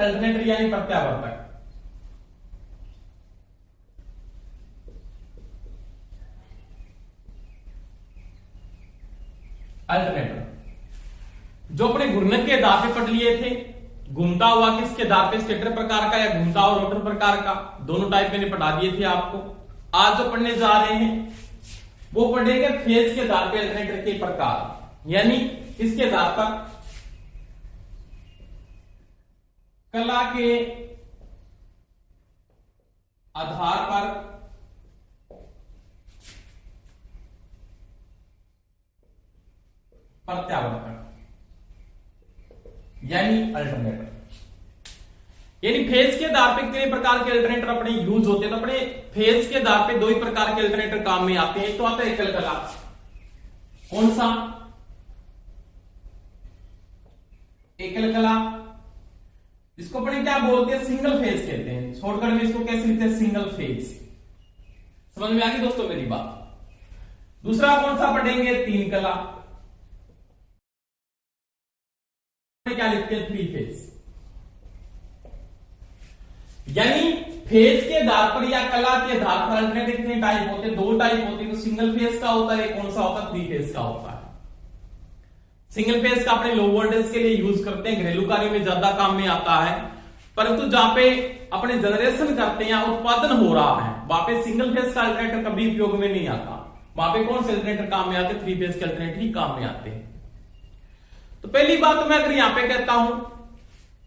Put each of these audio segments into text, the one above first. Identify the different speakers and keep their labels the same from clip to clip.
Speaker 1: Alternator यानी प्रत्यावर्तक। Alternator जो अपने घूर्णन के आधार पे पढ़ लिए थे, घूमता हुआ किसके आधार पे, स्टेटर प्रकार का या घूमता हुआ रोटर प्रकार का, दोनों टाइप मैंने पढ़ा दिए थे आपको। आज जो पढ़ने जा रहे हैं वो पढ़ेंगे फेज के आधार पे अल्टरनेटर के प्रकार, यानी इसके आधार पर कला के आधार पर प्रत्यावर्तन यानी अल्टरनेटर। यानी फेज के आधार पे कितने प्रकार के अल्टरनेटर अपने यूज होते हैं, तो अपने फेज के आधार पे दो ही प्रकार के अल्टरनेटर काम में आते हैं। तो आता है एकल कला, कौन सा, एकल कला, इसको अपने क्या बोलते हैं, सिंगल फेज कहते हैं। शॉर्टकट में इसको कैसे लिखते हैं, सिंगल फेज। समझ में आ गई दोस्तों मेरी बात। दूसरा कौन सा पढ़ेंगे, तीन कला, क्या लिखते हैं, थ्री फेज। यानी फेज के आधार पर या कला के आधार पर अल्टरनेटर कितने टाइप होते हैं, दो टाइप होते हैं। तो सिंगल फेज का होता है, कौन सा होता है, थ्री फेज का होता है। सिंगल फेज का अपने लो वोल्टेज के लिए यूज करते हैं, घरेलू कार्य में ज्यादा काम में आता है। परंतु जहां पे अपने जनरेशन करते हैं या उत्पादन हो रहा है वहां पे सिंगल फेज का अल्टरनेटर कभी उपयोग में नहीं आता। वहां पे कौन से अल्टरनेटर काम में आते हैं, थ्री फेज के अल्टरनेटर ही काम में आते हैं। तो पहली बात मैं अगर यहां पे कहता हूं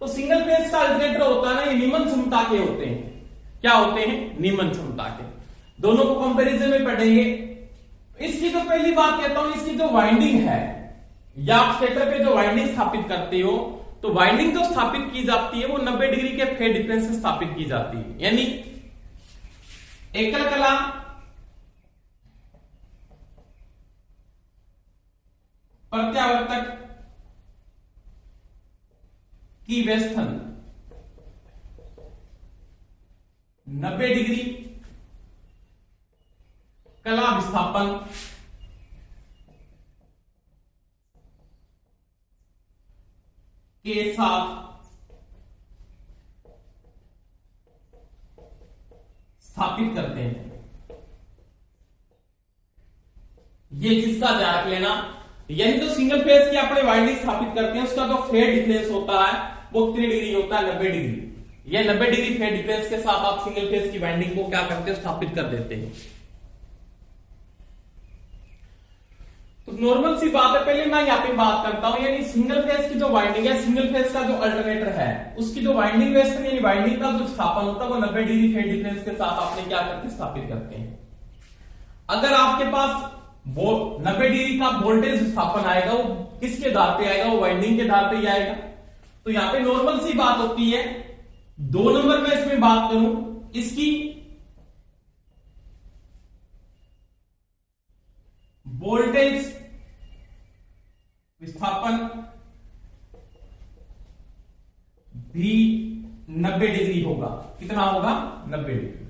Speaker 1: तो सिंगल फेज का अल्टरनेटर होता है ना, ये निम्न क्षमता के होते हैं। क्या होते हैं, निम्न क्षमता के। दोनों को कंपैरिजन में पढ़ेंगे। इसकी तो पहली बात कहता हूं, इसकी जो वाइंडिंग है या आप स्टेटर पे जो वाइंडिंग स्थापित करते हो, तो वाइंडिंग जो स्थापित की जाती है वो 90 डिग्री के फेज डिफरेंस से स्थापित की जाती है। यानी एकल कला, प्रत्यावर्तक की व्यवस्थन 90 डिग्री, कला विस्थापन के साथ स्थापित करते हैं। ये चीज का ध्यान रख लेना। यानी तो सिंगल फेज की अपने वाइंडिंग स्थापित करते हैं, उसका जो फेज डिफरेंस होता है वो कितनी डिग्री होता है, 90 डिग्री। ये 90 डिग्री फेज डिफरेंस के साथ आप सिंगल फेज की वाइंडिंग को क्या करते हैं, स्थापित कर देते हैं। तो नॉर्मल सी बात है, पहले मैं यहाँ पे बात करता हूं। यानी सिंगल फेज की जो वाइंडिंग है, सिंगल फेज का जो अल्टरनेटर है, उसकी जो वाइंडिंग व्यवस्था यानी वाइंडिंग का जो स्थापन होता है वो 90 डिग्री फेज डिफरेंस के साथ आपने क्या करते हैं, स्थापित करते हैं। अगर आपके पास 90 डिग्री का वोल्टेज स्थापन आएगा, वो किसके आधार पे आएगा, वो वाइंडिंग के आधार पे ही आएगा। तो यहां पे नॉर्मल सी बात होती है। 2 नंबर में इसमें बात करूं, इसकी वोल्टेज विस्थापन भी 90 डिग्री होगा। कितना होगा, 90 डिग्री।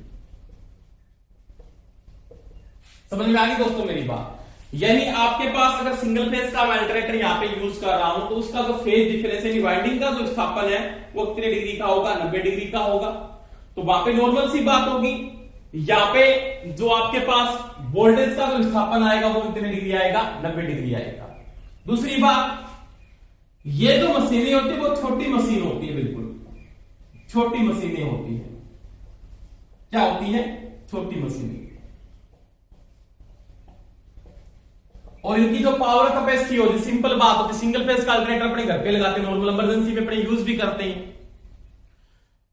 Speaker 1: समझ में आ गई दोस्तों मेरी बात। यानी आपके पास अगर सिंगल फेज का अल्टरनेटर यहां पे यूज कर रहा हूं तो उसका जो फेज डिफरेंस यानी वाइंडिंग का जो विस्थापन है वो कितने डिग्री का होगा, 90 डिग्री का होगा। तो वहां पे नॉर्मल सी बात होगी। यहां पे जो आपके पास वोल्टेज का जो विस्थापन आएगा वो कितने डिग्री आएगा, 90 डिग्री आएगा। दूसरी बात, ये जो मशीनें होती है वो छोटी मशीन होती है, बिल्कुल छोटी मशीनें होती है। क्या होती है, छोटी मशीनें। और इनकी जो पावर कैपेसिटी होती है, सिंपल बात होती है, सिंगल फेज का अल्टरनेटर अपने घर पे लगाते हैं, नॉर्मल इमरजेंसी में अपने यूज भी करते हैं।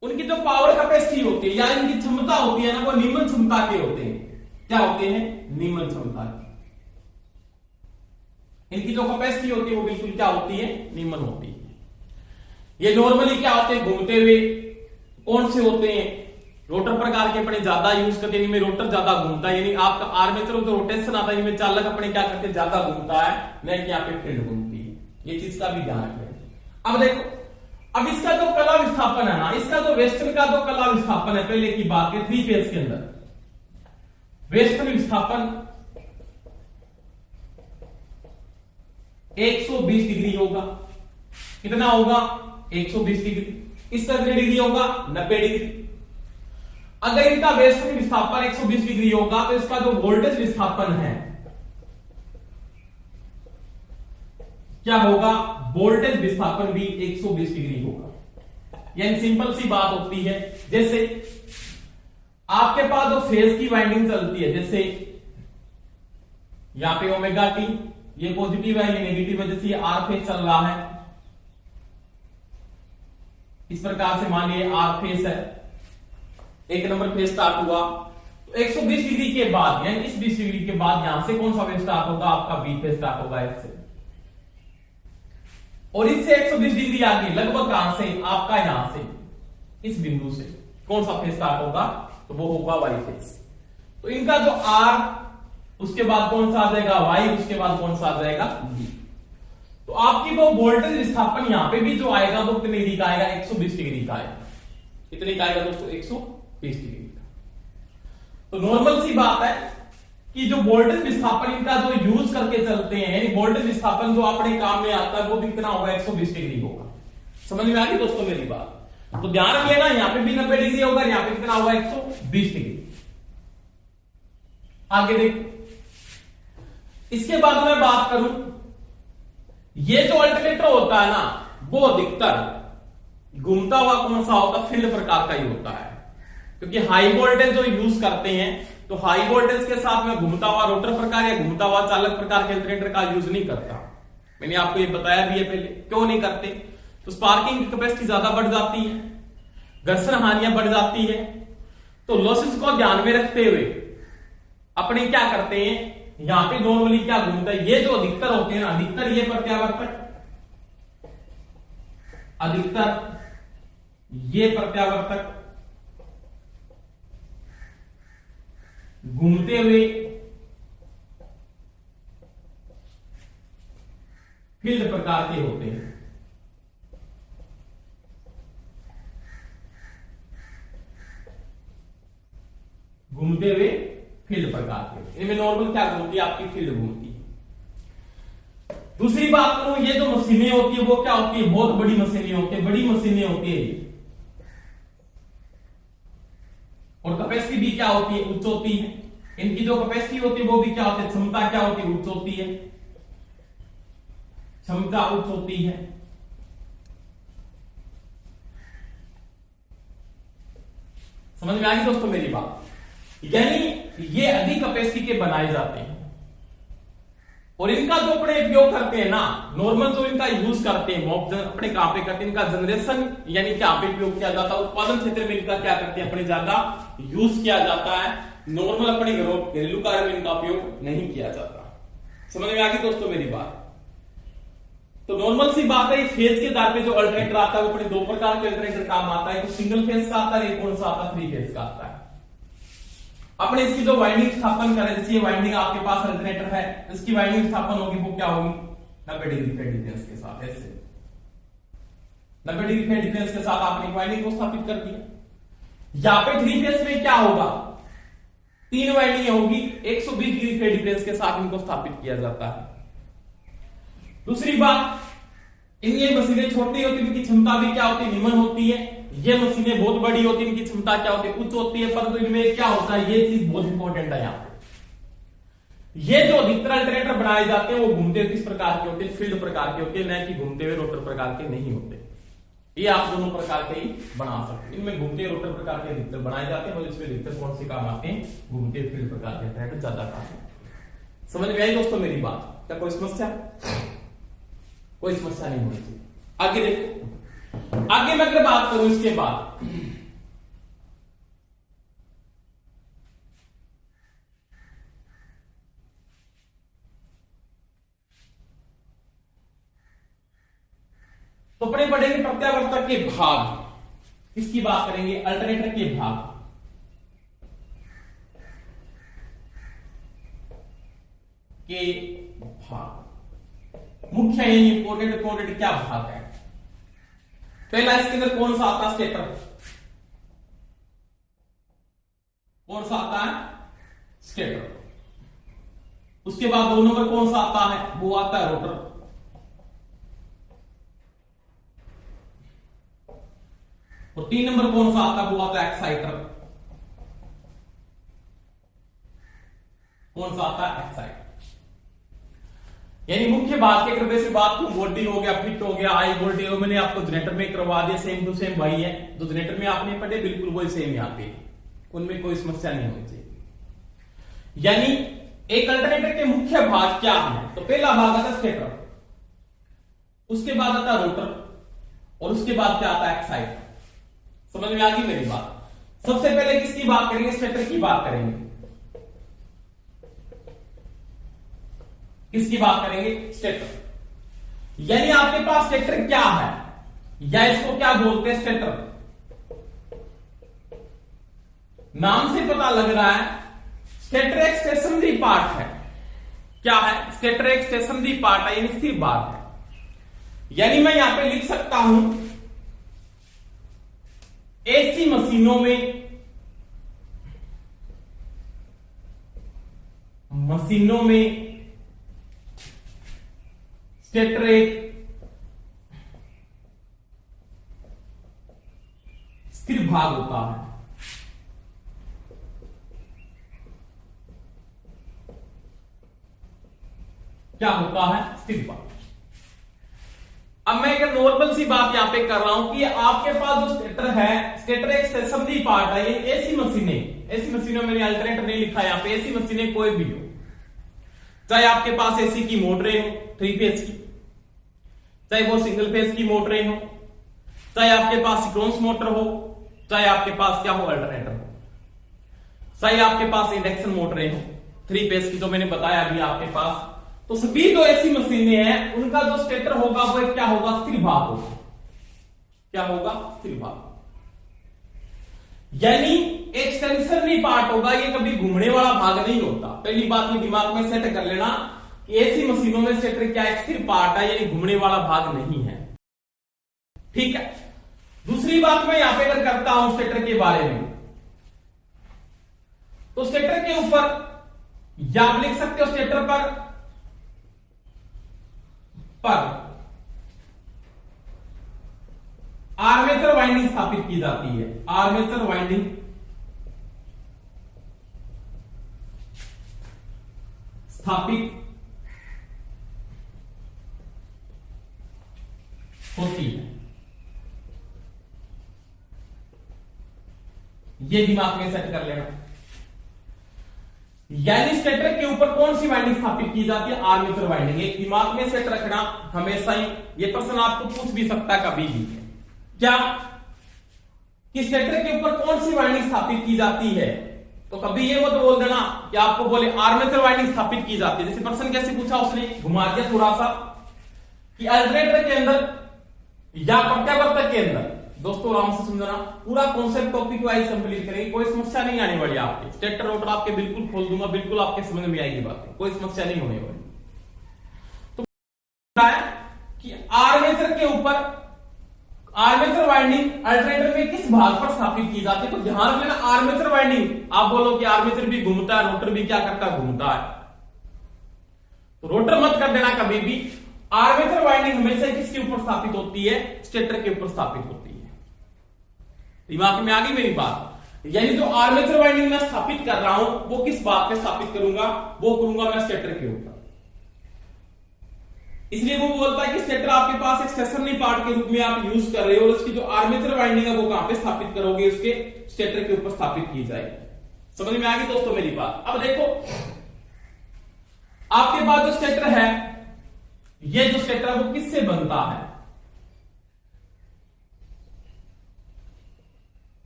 Speaker 1: उनकी जो पावर कैपेसिटी होती है या इनकी क्षमता होती है ना, वो निम्न क्षमता के होते हैं। क्या होते हैं, निम्न क्षमता के। इनकी जो कैपेसिटी होती है वो बिल्कुल क्या होती है, निम्न होती है। ये नॉर्मली क्या होते हैं, घूमते हुए कौन से होते हैं, रोटर प्रकार के अपने ज्यादा यूज करते हैं। इनमें रोटर ज्यादा घूमता है, यानी आपका आर्मेचर जो रोटेशन आता है इनमें चालक अपने क्या करते हैं, ज्यादा घूमता है, नहीं कि यहाँ पे फील्ड घूमती है। ये चीज का भी ध्यान रखें। अब देखो, अब इसका जो कला विस्थापन है ना, इसका जो वेस्टर्न का जो कला विस्थापन है, पहले की बात है, 3 फेज के अंदर वेस्टर्न विस्थापन 120 डिग्री होगा। कितना होगा, 120 डिग्री। इसका कितने डिग्री होगा 90 डिग्री। अगर इनका वेस्टर्न विस्थापन 120 डिग्री होगा तो इसका जो वोल्टेज विस्थापन है क्या होगा, वोल्टेज विस्थापन भी 120 डिग्री होगा। यानी सिंपल सी बात होती है, जैसे आपके पास जो फेज की वाइंडिंग चलती है, जैसे यहां पे ओमेगा टी, ये पॉजिटिव है ये नेगेटिव है, जैसे ये आर फेज चल रहा है इस प्रकार से, मान लीजिए आर फेज है, एक नंबर फेज स्टार्ट हुआ तो 120 डिग्री के बाद यानी इस 20 डिग्री के बाद यहां से कौन सा फेज स्टार्ट होगा, आपका बी फेज स्टार्ट होगा इससे, और इससे 120 डिग्री आगे लगभग कहां से, आपका यहां से इस बिंदु से कौन सा फेज स्टार्ट होगा, तो वो होगा वाई फेज। तो इनका जो आर, उसके बाद कौन सा आ जाएगा वाई, उसके बाद कौन सा आ जाएगा बी। तो आपकी वो वोल्टेज विस्थापन यहां पे भी जो आएगा वो कितने डिग्री का आएगा, 120 डिग्री का आएगा। कितने का आएगा दोस्तों, 120 डिग्री का। तो नॉर्मल सी बात है कि जो वोल्टेज विस्थापन इनका जो यूज करके चलते हैं, यानी वोल्टेज विस्थापन जो अपने काम में आता है वो भी कितना होगा, 120 डिग्री होगा। समझ में आ गई दोस्तों मेरी बात। तो ध्यान रख लेना, यहां पे भी 90 डिग्री होगा, यहां पे कितना होगा, 120 डिग्री। आगे देखो, इसके बाद मैं बात करूं, ये जो अल्टरनेटर होता है ना, वो अधिकतर घूमता हुआ कौन सा होता है, फील्ड प्रकार का ही होता है। क्योंकि हाई वोल्टेज जो यूज करते हैं, तो हाई वोल्टेज के साथ में घूमता हुआ रोटर प्रकार या घूमता हुआ चालक प्रकार के अल्टरनेटर का यूज नहीं करता। मैंने आपको ये बताया भी है पहले, क्यों नहीं करते, तो स्पार्किंग की कैपेसिटी ज्यादा बढ़ जाती है, घर्षण हानियां बढ़ जाती है। तो लॉसेस को ध्यान में रखते हुए अपने क्या करते हैं, यहां पे नॉर्मली क्या घूमता है, ये जो अधिकतर होते हैं ना, अधिकतर ये प्रत्यावर्तक, अधिकतर ये प्रत्यावर्तक घूमते हुए फील्ड प्रकार के होते हैं। घूमते हुए फील्ड प्रकार के, इनमें नॉर्मल क्या घूमती है, आपकी फील्ड घूमती है। दूसरी बात करूं, ये जो मशीनें होती है वो क्या होती है, बहुत बड़ी मशीनें होती है, बड़ी मशीनें होती है, और कैपेसिटी भी क्या होती है, उच्च होती है। इनकी जो कैपेसिटी होती है वो भी क्या होती है, क्षमता क्या होती है, उच्च होती है, क्षमता उच्च होती है। समझ में आ गई दोस्तों मेरी बात। यानी ये अधिक कैपेसिटी के बनाए जाते हैं, और इनका जो अपने उपयोग करते हैं ना, नॉर्मल जो इनका यूज करते हैं वो अपने कहां पे करते हैं, इनका जनरेशन यानी क्या पे उपयोग किया जाता है, उत्पादन क्षेत्र में इनका क्या करते हैं, अपने ज्यादा यूज किया जाता है। नॉर्मल अपने घरेलू कार्य में इनका उपयोग नहीं किया जाता। समझ में आ गई दोस्तों मेरी बात। तो नॉर्मल सी बात है, फेज के आधार पे जो अल्टरनेटर आता है वो अपने दो प्रकार के अल्टरनेटर काम आता है, एक सिंगल फेज का आता है, एक कौन सा आता है, 3 फेज का आता है। अपने इसकी जो वाइंडिंग स्थापन करें, जैसे ये वाइंडिंग आपके पास अल्टरनेटर है, इसकी वाइंडिंग स्थापन होगी वो क्या होगी, 90 डिग्री फेज डिफरेंस के साथ, ऐसे 90 डिग्री फेज डिफरेंस के साथ आपने वाइंडिंग को स्थापित कर दिया। यहां पे 3 फेज में क्या होगा, 3 वाइंडिंग होगी, 120 डिग्री फेज डिफरेंस के साथ इनको स्थापित किया जाता है। दूसरी बात, ये मशीनें छोटी होती है, इनकी क्षमता भी क्या होती है, निम्न होती है। ये मशीनें बहुत बड़ी होती है, इनकी क्षमता क्या होती है, उच्च होती है। परंतु इनमें क्या होता है, ये चीज बहुत इंपॉर्टेंट है यहाँ पे। ये जो अधिकतर अल्टरनेटर बनाए जाते हैं वो घूमते हुए किस प्रकार के होते हैं, फील्ड प्रकार के होते हैं, न कि घूमते हुए रोटर प्रकार के नहीं होते। ये आप दोनों प्रकार के ही बना सकते हैं। इनमें घूमते हुए रोटर प्रकार के अधिकतर बनाए जाते हैं, और इसमें अधिकतर कौन से काम आते हैं, घूमते हुए फील्ड प्रकार के अल्टरनेटर ज्यादा काम। समझ में आई दोस्तों मेरी बात। क्या कोई समस्या, कोई समस्या नहीं होनी चाहिए। आगे देखो, आगे मैं अगर बात करूं इसके बाद, तो अपने पढ़ेंगे प्रत्यावर्तक के भाग। किसकी बात करेंगे, अल्टरनेटर के भाग। के भाग मुख्य यानी इंपोर्टेंट क्या भाग है। पहला इसके अंदर कौन सा आता है, स्टेटर। कौन सा आता है, स्टेटर। उसके बाद 2 नंबर कौन सा आता है, वो आता है रोटर। और 3 नंबर कौन सा आता है, वो आता है एक्साइटर। कौन सा आता है, एक्साइटर। यानी मुख्य बात के करने से बात को वोल्टेज हो गया, फिट हो गया, हाई वोल्टेज हो, मैंने आपको जनरेटर में करवा दिया, सेम टू सेम वही है जो जनरेटर में आपने पढ़े, बिल्कुल वही सेम यहाँ पे, उनमें कोई समस्या नहीं होनी चाहिए। यानी एक अल्टरनेटर के मुख्य भाग क्या है, तो पहला भाग आता है स्टेटर, उसके बाद आता है रोटर, और उसके बाद क्या आता है, एक्साइटर। समझ में आ गई मेरी बात। सबसे पहले किसकी बात करेंगे, स्टेटर की बात करेंगे। किसकी बात करेंगे, स्टेटर। यानी आपके पास स्टेटर क्या है, या इसको क्या बोलते हैं, स्टेटर। नाम से पता लग रहा है स्टेटर एक स्टेशनरी पार्ट है। क्या है, स्टेटर एक स्टेशनरी पार्ट है, यानी स्थिर भाग है। यानी मैं यहां पे लिख सकता हूं एसी मशीनों में स्टेटर एक स्थिर भाग होता है। क्या होता है, स्थिर भाग। अब मैं एक नॉर्मल सी बात यहां पे कर रहा हूं कि आपके पास जो स्टेटर है, स्टेटर एक स्टेशनरी पार्ट है। ये एसी मशीनें मैंने अल्टरनेटर नहीं लिखा यहां पे, एसी मशीनें कोई भी हो, चाहे आपके पास एसी की मोटरें हो 3 फेज की, चाहे वो सिंगल फेज की मोटरें हो, चाहे आपके पास सिक्वेंस मोटर हो, चाहे आपके पास क्या हो, अल्टरनेटर हो, चाहे आपके पास इंडक्शन मोटरें हो 3 फेज की, जो मैंने बताया अभी आपके पास, तो सभी जो ऐसी मशीनें हैं उनका जो स्टेटर होगा वो क्या होगा, स्थिर भाग होगा। क्या होगा, स्थिर भाग। यानी एक्सटेंशनरी पार्ट होगा, ये कभी घूमने वाला भाग नहीं होता। पहली बात ये दिमाग में सेट कर लेना कि ऐसी मशीनों में स्टेटर क्या एक स्थिर पार्ट है, यानी घूमने वाला भाग नहीं है। ठीक है। दूसरी बात मैं यहां पे अगर करता हूं स्टेटर के बारे में, तो स्टेटर के ऊपर या आप लिख सकते हो स्टेटर पर आर्मेचर वाइंडिंग स्थापित की जाती है। आर्मेचर वाइंडिंग स्थापित होती है। ये दिमाग में सेट कर लेना। यानी स्टेटर के ऊपर कौन सी वाइंडिंग स्थापित की जाती है, आर्मेचर वाइंडिंग। एक दिमाग में सेट रखना हमेशा ही। ये प्रश्न आपको पूछ भी सकता है कभी भी, क्या कि स्टेटर के ऊपर कौन सी वाइंडिंग स्थापित की जाती है, तो कभी ये मत बोल देना कि आपको बोले आर्मेचर वाइंडिंग स्थापित की जाती है। जैसे प्रश्न कैसे पूछा उसने, घुमा दिया थोड़ा सा कि अल्टरनेटर के अंदर या प्रत्यावर्तक के अंदर। दोस्तों आराम से समझना, पूरा कॉन्सेप्ट टॉपिक वाइज कंप्लीट करेंगे, कोई समस्या नहीं आने वाली आपके। स्टेटर रोटर आपके बिल्कुल खोल दूंगा, बिल्कुल आपके समझ में आएगी बातें, कोई समस्या नहीं होने वाली। तो कि आर्मेचर के ऊपर आर्मेचर वाइंडिंग अल्टरनेटर में किस भाग पर स्थापित की जाती है, तो ध्यान रखना आर्मेचर वाइंडिंग। आप बोलो कि आर्मेचर भी घूमता है, रोटर भी क्या करता है, घूमता है, तो रोटर मत कर देना कभी भी। आर्मेचर वाइंडिंग हमेशा किसके ऊपर स्थापित होती है, स्टेटर के ऊपर स्थापित होती है। दिमाग में आ गई मेरी बात। यानी जो आर्मेचर वाइंडिंग मैं स्थापित कर रहा हूं वो किस बात पे स्थापित करूंगा, वो करूंगा मैं स्टेटर के ऊपर। इसलिए वो बोलता है कि स्टेटर आपके पास एक स्टेशनरी पार्ट के रूप में आप यूज कर रहे हो, और उसकी जो आर्मेचर वाइंडिंग है वो कहां पे स्थापित करोगे, उसके स्टेटर के ऊपर स्थापित की जाएगी। समझ में आ गई दोस्तों मेरी बात। अब देखो आपके पास जो स्टेटर है, ये जो स्टेटर है वो किससे बनता है,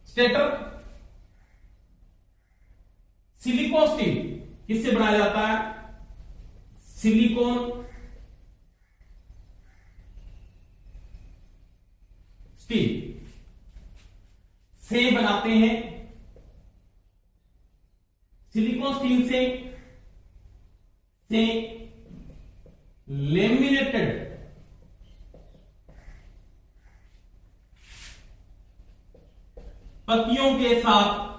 Speaker 1: स्टेटर सिलिकॉन स्टील किससे बनाया जाता है, सिलिकॉन स्टील से बनाते हैं। सिलिकॉन स्टील से लेमिनेटेड पत्तियों के साथ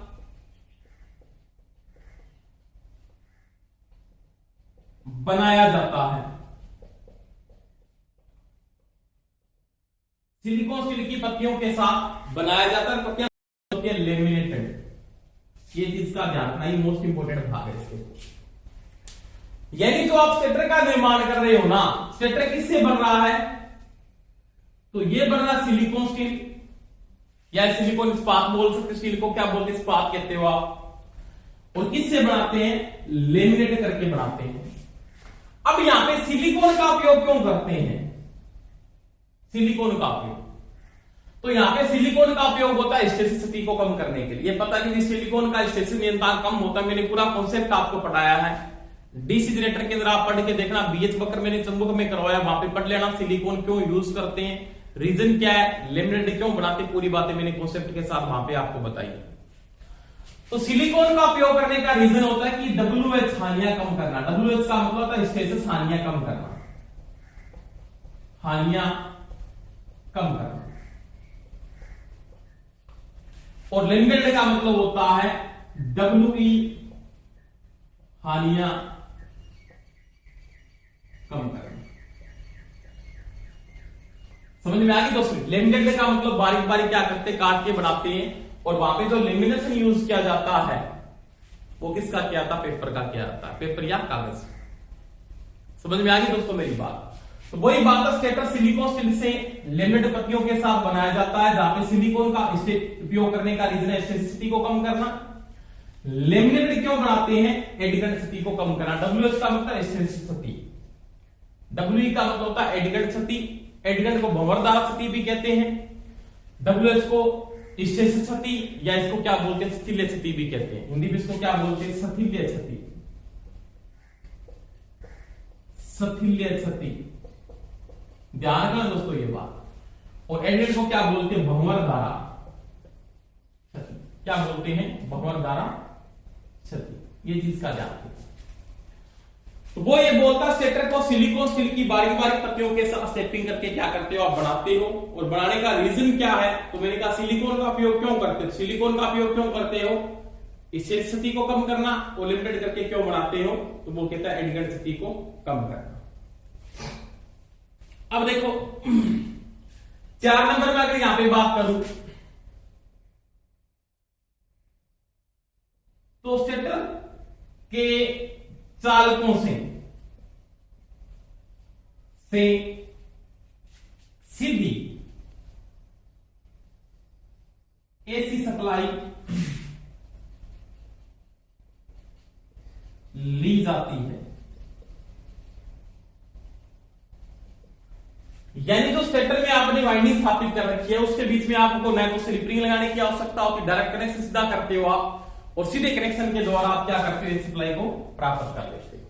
Speaker 1: बनाया जाता है। सिलिकॉन स्टील की पत्तियों के साथ बनाया जाता है पट्टियां होती है लेमिनेटेड। ये चीज का ध्यान रखना, ये मोस्ट इंपोर्टेंट भाग है इसके। यानी जो आप स्टेटर का निर्माण कर रहे हो ना, स्टेटर किससे बन रहा है? तो ये बन रहा सिलिकॉन स्टील या सिलिकॉन इस्पात बोल सकते, स्टील को क्या बोलते हैं? इस्पात कहते हो आप। और किससे बनाते हैं? लेमिनेट करके बनाते हैं। अब यहां पे सिलिकॉन का उपयोग क्यों करते हैं? सिलिकॉन का उपयोग, तो यहां पे सिलिकॉन का उपयोग होता है स्टेसिसिटी को कम करने के लिए। पता कि सिलिकॉन का स्टेसिस नियंत्रण कम होता है, मैंने पूरा कॉन्सेप्ट आपको पढ़ाया है डीसी जनरेटर के अंदर, आप पढ़ के देखना। बीएच बकर मैंने चंबुक में करवाया, वहां पे पढ़ लेना सिलिकॉन क्यों यूज करते हैं, रीजन क्या है, लेमिनेट क्यों बनाते, पूरी बातें मैंने कॉन्सेप्ट के साथ वहां पे आपको बताई। तो सिलिकॉन का उपयोग करने का रीजन होता है कि WH हानियां कम करना। WH का मतलब होता है स्टेसिस, हानियां कम करना, हानियां कम करना। और लेमिनेट का मतलब होता है WE हानियां कम करना। समझ में आ गई दोस्तों? लेमिनेट का मतलब बारीक बारीक क्या करते हैं, काट के बनाते हैं। और वहां पे जो लेमिनेशन यूज किया जाता है वो किसका किया जाता है? पेपर का किया जाता है, पेपर या कागज। समझ में आ गई दोस्तों मेरी बात? तो वही बात है, स्टेटर सिलिकॉन स्टील से लेमिनेट पत्तियों के साथ बनाया जाता है, जहां पे सिलिकॉन का उपयोग करने का रीजन है स्टेसिसिटी को कम करना। लेमिनेट क्यों बनाते हैं? एडिगेंट को कम करना। WH का मतलब स्टेसिसिटी, WE का मतलब होता है एडिगेंट क्षति। एडिगेंट को भंवरदार क्षति भी कहते हैं, WH को स्टेसिसिटी या इसको क्या बोलते हैं? स्थिल्य क्षति भी कहते हैं। हिंदी में इसको क्या बोलते हैं? स्थिल्य क्षति, स्थिल्य क्षति। ध्यान रखना दोस्तों ये बात। और एडिगेंट को क्या बोलते हैं? भंवरदारा क्षति। क्या बोलते हैं? भंवरदारा क्षति। ये चीज का ध्यान रखिए। तो वो ये बोलता है स्टेटर को सिलिकॉन स्टील की बारीक बारीक पत्तियों के साथ स्टेपिंग करके क्या करते हो? आप बनाते हो। और बनाने का रीजन क्या है? तो मैंने कहा सिलिकॉन का उपयोग क्यों करते हो? सिलिकॉन का उपयोग क्यों करते हो? स्टेसिसिटी को कम करना। और लिमिटेड करके क्यों बनाते हो? तो वो कहता है एडिगेंट क्षति को कम करना। अब देखो 4 नंबर में अगर यहां पे बात करूं तो स्टेटर के चालकों से सीधी एसी सप्लाई ली जाती है। यानी जो स्टेटर में आपने वाइंडिंग स्थापित कर रखी है उसके बीच में आपको न तो स्लिप रिंग लगाने की आवश्यकता होती, डायरेक्ट कनेक्शन सीधा करते हो आप, और सीधे कनेक्शन के द्वारा आप क्या करते हो? सप्लाई को प्राप्त कर लेते हो।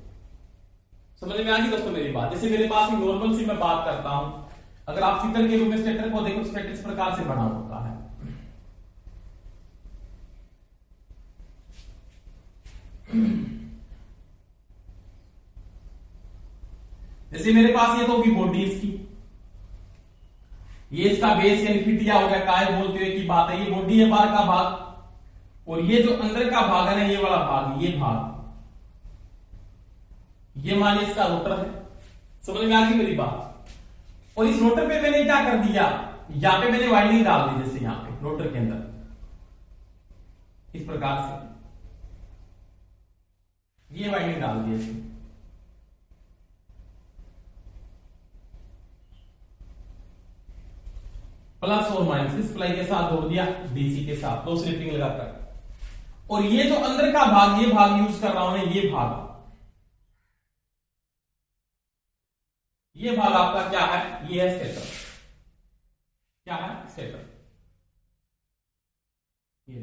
Speaker 1: समझ में आ गई दोस्तों मेरी बात? जैसे मेरे पास नॉर्मल सी मैं बात करता हूं, अगर आप चित्र के रूप में स्टेटर को देखो, स्टेटर इस प्रकार से बना होता है। जैसे मेरे पास ये तो होगी बॉडी इसकी, ये इसका बेस यानी फिटिया हो गया, काय बोलते हुए की बात है। ये बॉडी है बाहर का भाग, और ये जो अंदर का भाग है ना, ये वाला भाग, ये भाग, ये मानिए इसका रोटर है। समझ में आ गई मेरी बात? और इस रोटर पे मैंने क्या कर दिया? यहां पे मैंने वाइंडिंग डाल दी, जैसे यहां पे रोटर के अंदर इस प्रकार से ये वाइंडिंग डाल दी ऐसे। प्लस और माइनस सप्लाई के साथ जोड़ दिया, डीसी के साथ 2 स्लिपिंग लगाकर। और ये जो अंदर का भाग, ये भाग यूज कर रहा हूं मैं, ये भाग आपका क्या है? ये है स्टेटर। क्या है? स्टेटर। ये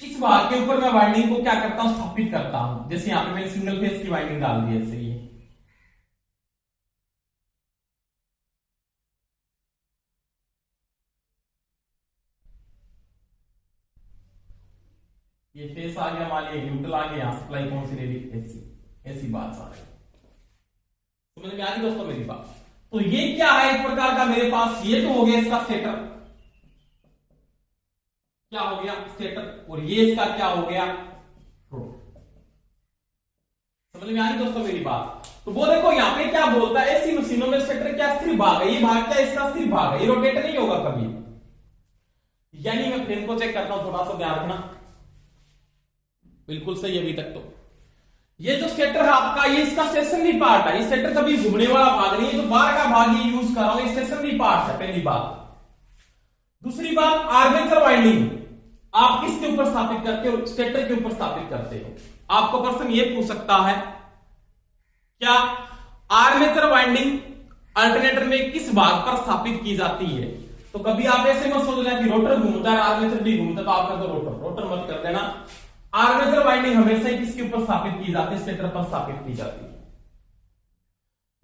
Speaker 1: इस भाग के ऊपर मैं वाइंडिंग को क्या करता हूं? स्थापित करता हूं। जैसे यहां पे मैंने सिंगल फेज की वाइंडिंग डाल दी ऐसे। ये फेस आ गया, मान लिया न्यूट्रल आ गया, यहां सप्लाई कौन सी ले ली? एसी। ऐसी बात आ रही। समझ में आ गई दोस्तों मेरी बात? तो ये क्या है एक प्रकार का मेरे पास? ये तो हो गया इसका स्टेटर, क्या हो गया? स्टेटर। और ये इसका क्या हो गया? रोटर। समझ में आ रही दोस्तों मेरी बात? तो वो देखो यहां पे क्या बोलता है, ऐसी मशीनों में स्टेटर क्या स्थिर भाग है, ये भाग क्या इसका स्थिर भाग है, ये रोटेट नहीं होगा कभी। यानी मैं फ्रेम को चेक करता हूं, थोड़ा सा ध्यान रखना, बिल्कुल सही अभी तक। तो ये जो स्टेटर है आपका, ये इसका स्टेशनरी पार्ट है। ये स्टेटर कभी घूमने वाला भाग नहीं है, जो बाहर का भाग ये यूज कर रहा हूं, ये स्टेशनरी पार्ट है, पहली बात। दूसरी बात, आर्मेचर वाइंडिंग आप किसके ऊपर स्थापित करते हो? स्टेटर के ऊपर स्थापित करते हो। आपको प्रश्न ये पूछ सकता है, क्या आर्मेचर वाइंडिंग अल्टरनेटर में किस भाग पर स्थापित की जाती है? तो कभी आप ऐसे मत सोचना कि रोटर घूमता है आर्मेचर भी घूमता, तो आपका तो रोटर मत कर देना। आर्मेचर वाइंडिंग हमेशा ही किसके ऊपर स्थापित की जाती है? स्टेटर पर स्थापित की जाती है।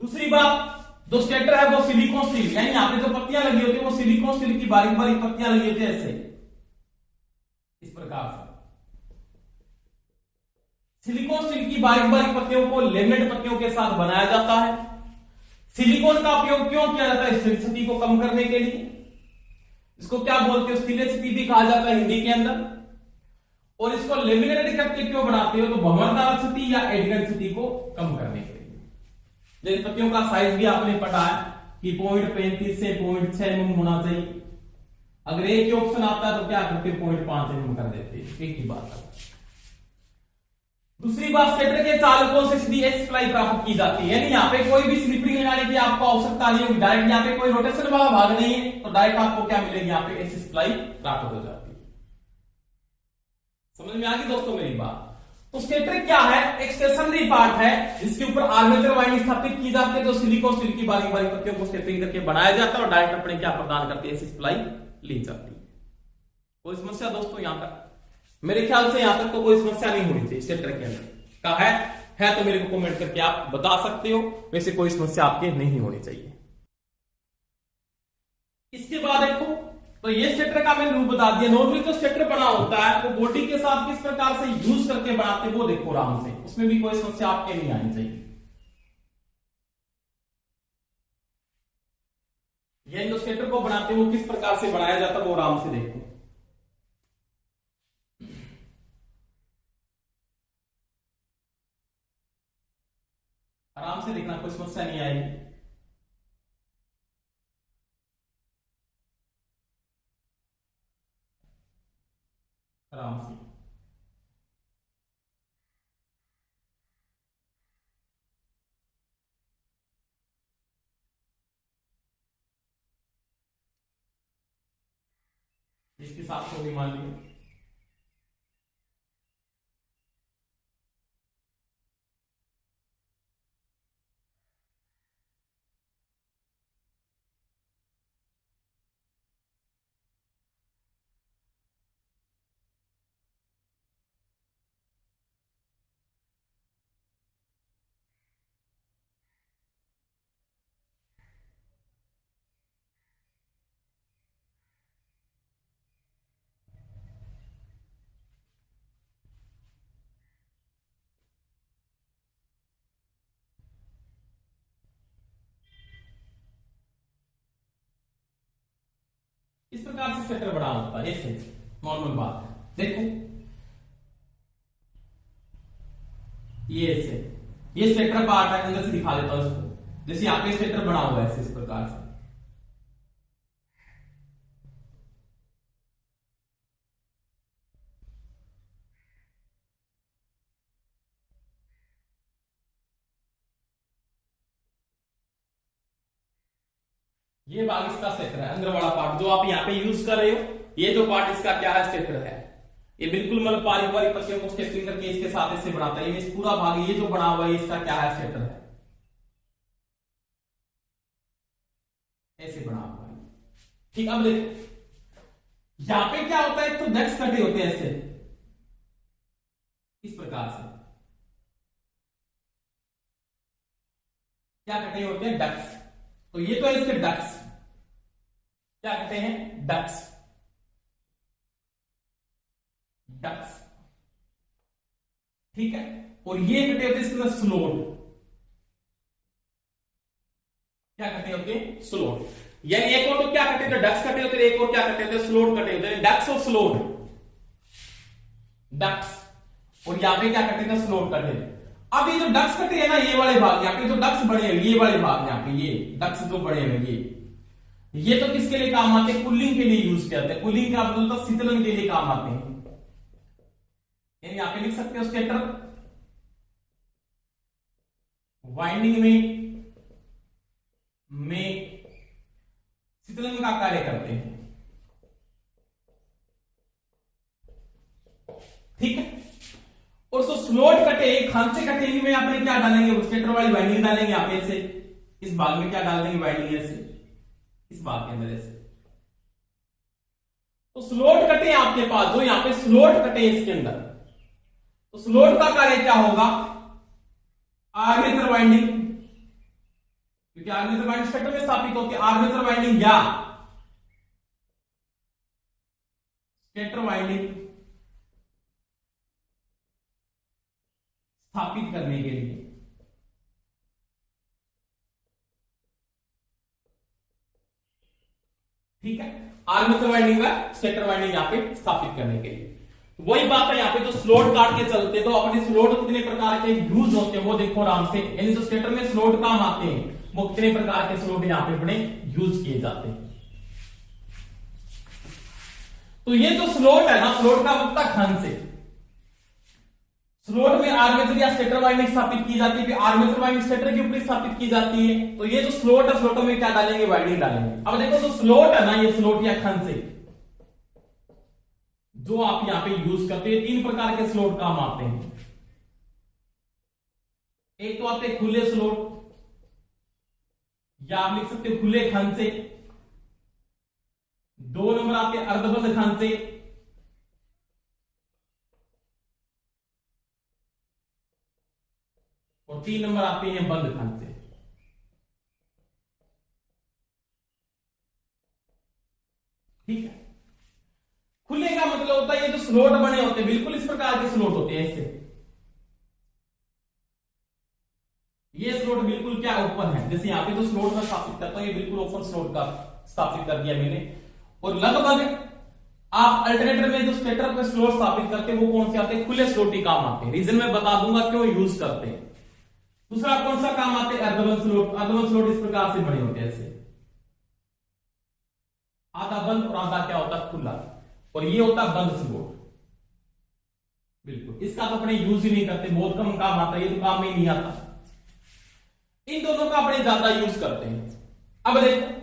Speaker 1: दूसरी बात, जो स्टेटर है वो सिलिकॉन स्टील, यानी यहां पे जो पत्तियां लगी होती है वो सिलिकॉन स्टील की बारीक बारीक पत्तियां लगी होती है, ऐसे इस प्रकार से। सिलिकॉन स्टील की बारीक बारीक पत्तियों को लेमिनेट पत्तियों के साथ बनाया जाता है। सिलिकॉन का उपयोग क्यों किया जाता है? स्थिरता को कम करने के लिए। इसको क्या बोलते हो? स्थिरता भी कहा जाता है हिंदी के अंदर। और इसको लेमिनेटेड करके क्यों बनाते हो? तो भंवरदार स्थिति या एडिगेंट स्थिति को कम करने के लिए। जैसे पत्तियों का साइज भी आपने पढ़ा है कि 0.35 से 0.6 mm होना चाहिए। अगर एक ही ऑप्शन आता है तो क्या करते हो? 0.5 mm कर देते हैं, एक ही बात है। दूसरी बात, स्टेटर के चालकों से सीधी एस सप्लाई प्राप्त की जाती है, यानी यहाँ पे कोई भी स्लिपिंग लगाने की आपको आवश्यकता नहीं होगी। डायरेक्ट यहाँ पे कोई रोटेशन वाला भाग नहीं है, तो डायरेक्ट आपको क्या मिलेगी? यहाँ पे एस सप्लाई प्राप्त हो जाती है। समझ में आ गई दोस्तों मेरी बात? तो स्टेटर क्या है? एक स्टेशनरी पार्ट है जिसके ऊपर आर्मेचर वाइंडिंग स्थापित की जाती है, जो सिलिकॉन स्टील की बारीक बारीक पत्तियों को स्टेपरिंग करके बनाया जाता है और डायरेक्ट अपने क्या प्रदान करती है? एस सप्लाई ली जाती है। कोई समस्या दोस्तों यहां तक? मेरे ख्याल से यहां तक तो कोई समस्या नहीं होनी चाहिए स्टेटर के अंदर का है तो मेरे को कमेंट करके आप बता सकते हो, वैसे कोई समस्या आपके नहीं होनी चाहिए। इसके बाद देखो, तो ये स्टेटर का मैंने रूप बता दिया। नॉर्मली जो स्टेटर बना होता है वो बॉडी के साथ किस प्रकार से यूज करके बनाते हैं वो देखो आराम से, उसमें भी कोई समस्या आपके नहीं आनी चाहिए। ये जो स्टेटर को बनाते हैं वो किस प्रकार से बनाया जाता है वो आराम से देखो। आराम से देखना, कोई समस्या नहीं आएगी। आराम से इसके साथ को भी मान लिया। इस प्रकार से स्टेटर बड़ा होता है, ऐसे नॉर्मल बात है। देखो ये ऐसे, ये स्टेटर पार्ट है, अंदर से दिखा देता हूं इसको। जैसे यहाँ पे स्टेटर बना हुआ है ऐसे, इस प्रकार से। ये भाग इसका स्टेटर है, अंदर वाला पार्ट जो आप यहाँ पे यूज कर रहे हो, ये जो पार्ट इसका क्या है? स्टेटर है। ये बिल्कुल मतलब बारीक बारीक पत्तियों को स्टेपरिंग करके इसके साथ ऐसे बनाता है। ये पूरा भाग ये जो बना हुआ है इसका क्या है? स्टेटर है, ऐसे बना हुआ है। ठीक, अब देखो यहां पे क्या होता है, तो डक्स कटे होते हैं ऐसे, इस प्रकार से। क्या कटे होते हैं? डक्स। तो ये तो है इसके डक्स। क्या कहते हैं? डक्स। डक्स, ठीक है। और ये कटे होते हैं इसके अंदर स्लोट। क्या कटे होते हैं? स्लोट। यानी एक और तो क्या कटे होते हैं? डक्स कटे होते हैं, एक और क्या कटे होते हैं? स्लोट कटे होते हैं। डक्स और स्लोट, डक्स। और यहां पे क्या कटे थे? स्लोट कटे। अब ये जो डक्स कटे हैं ना, ये वाले भाग, यहाँ पे जो डक्स बने हुए, ये वाले भाग, यहाँ पे ये डक्स जो बने हुए, ये तो किसके लिए काम आते हैं, कूलिंग के लिए यूज किया जाता है। कूलिंग का मतलब होता है शीतलन के लिए काम आते हैं। यानी यहां पे लिख सकते हो स्टेटर वाइंडिंग में शीतलन का कार्य करते हैं। ठीक है। और सो स्लोट कटे खांचे कटेगी में आपने क्या डालेंगे, स्टेटर वाली वाइंडिंग डालेंगे यहां पे से, इस भाग में क्या डाल देंगे वाइंडिंग ऐसे इस भाग के अंदर ऐसे। तो स्लोट कटे आपके पास, जो यहां पे स्लोट कटे इसके अंदर, तो स्लोट का कार्य क्या होगा, आर्मेचर वाइंडिंग, क्योंकि आर्मेचर वाइंडिंग स्टेटर में स्थापित होती है। आर्मेचर वाइंडिंग या स्टेटर वाइंडिंग स्थापित करने के लिए ठीक है, आर्मेचर वाइंडिंग व स्टेटर वाइंडिंग यहां पे स्थापित करने के लिए। वही बात है यहां पे, जो स्लोट काट के चलते तो अपने स्लोट कितने प्रकार के यूज होते हैं वो देखो आराम से। यानी जो स्टेटर में स्लोट काम आते हैं वो कितने प्रकार के स्लोट यहां पे अपने यूज किए जाते हैं। तो ये जो स्लोट है ना, स्लोट का मतलब खंड से स्लोट में आर्मेचर या स्टेटर वाइंडिंग स्थापित की जाती है, आर्मेचर वाइंडिंग स्टेटर के ऊपर स्थापित की जाती है। तो ये जो स्लोट है, स्लोटों में क्या डालेंगे, वाइंडिंग डालेंगे। अब देखो जो स्लोट है ना, ये स्लोट या खंड से जो आप यहां पे यूज करते हैं, तीन प्रकार के स्लोट काम आते हैं। एक तो आते हैं खुले स्लोट, या आप लिख सकते हो खुले खंड से। दो नंबर आते हैं अर्धबंद खंड से, और तीन नंबर आते हैं बंद खंड से। ठीक है। खुले का मतलब होता है ये जो स्लोट बने होते हैं बिल्कुल इस प्रकार के स्लोट होते हैं ऐसे, ये स्लोट बिल्कुल क्या ओपन है, जैसे यहां पे जो स्लोट मैं स्थापित करता हूं ये बिल्कुल ओपन स्लोट का स्थापित कर दिया मैंने। और लगभग आप अल्टरनेटर में जो स्टेटर पे स्लोट स्थापित करते हैं वो कौन से आते हैं, खुले स्लोट ही काम आते हैं। रीजन मैं बता दूंगा क्यों यूज करते हैं। दूसरा कौन सा काम आते हैं, अर्धबंद स्लोट। अर्धबंद स्लोट इस प्रकार से बने होते हैं ऐसे, आधा बंद और आधा क्या होता है खुला, और ये होता है बंद स्लोट। बिल्कुल इसका तो अपने यूज ही नहीं करते, बहुत कम काम आता है, ये तो काम में ही नहीं आता। इन दोनों का अपने ज्यादा यूज करते हैं। अब देखो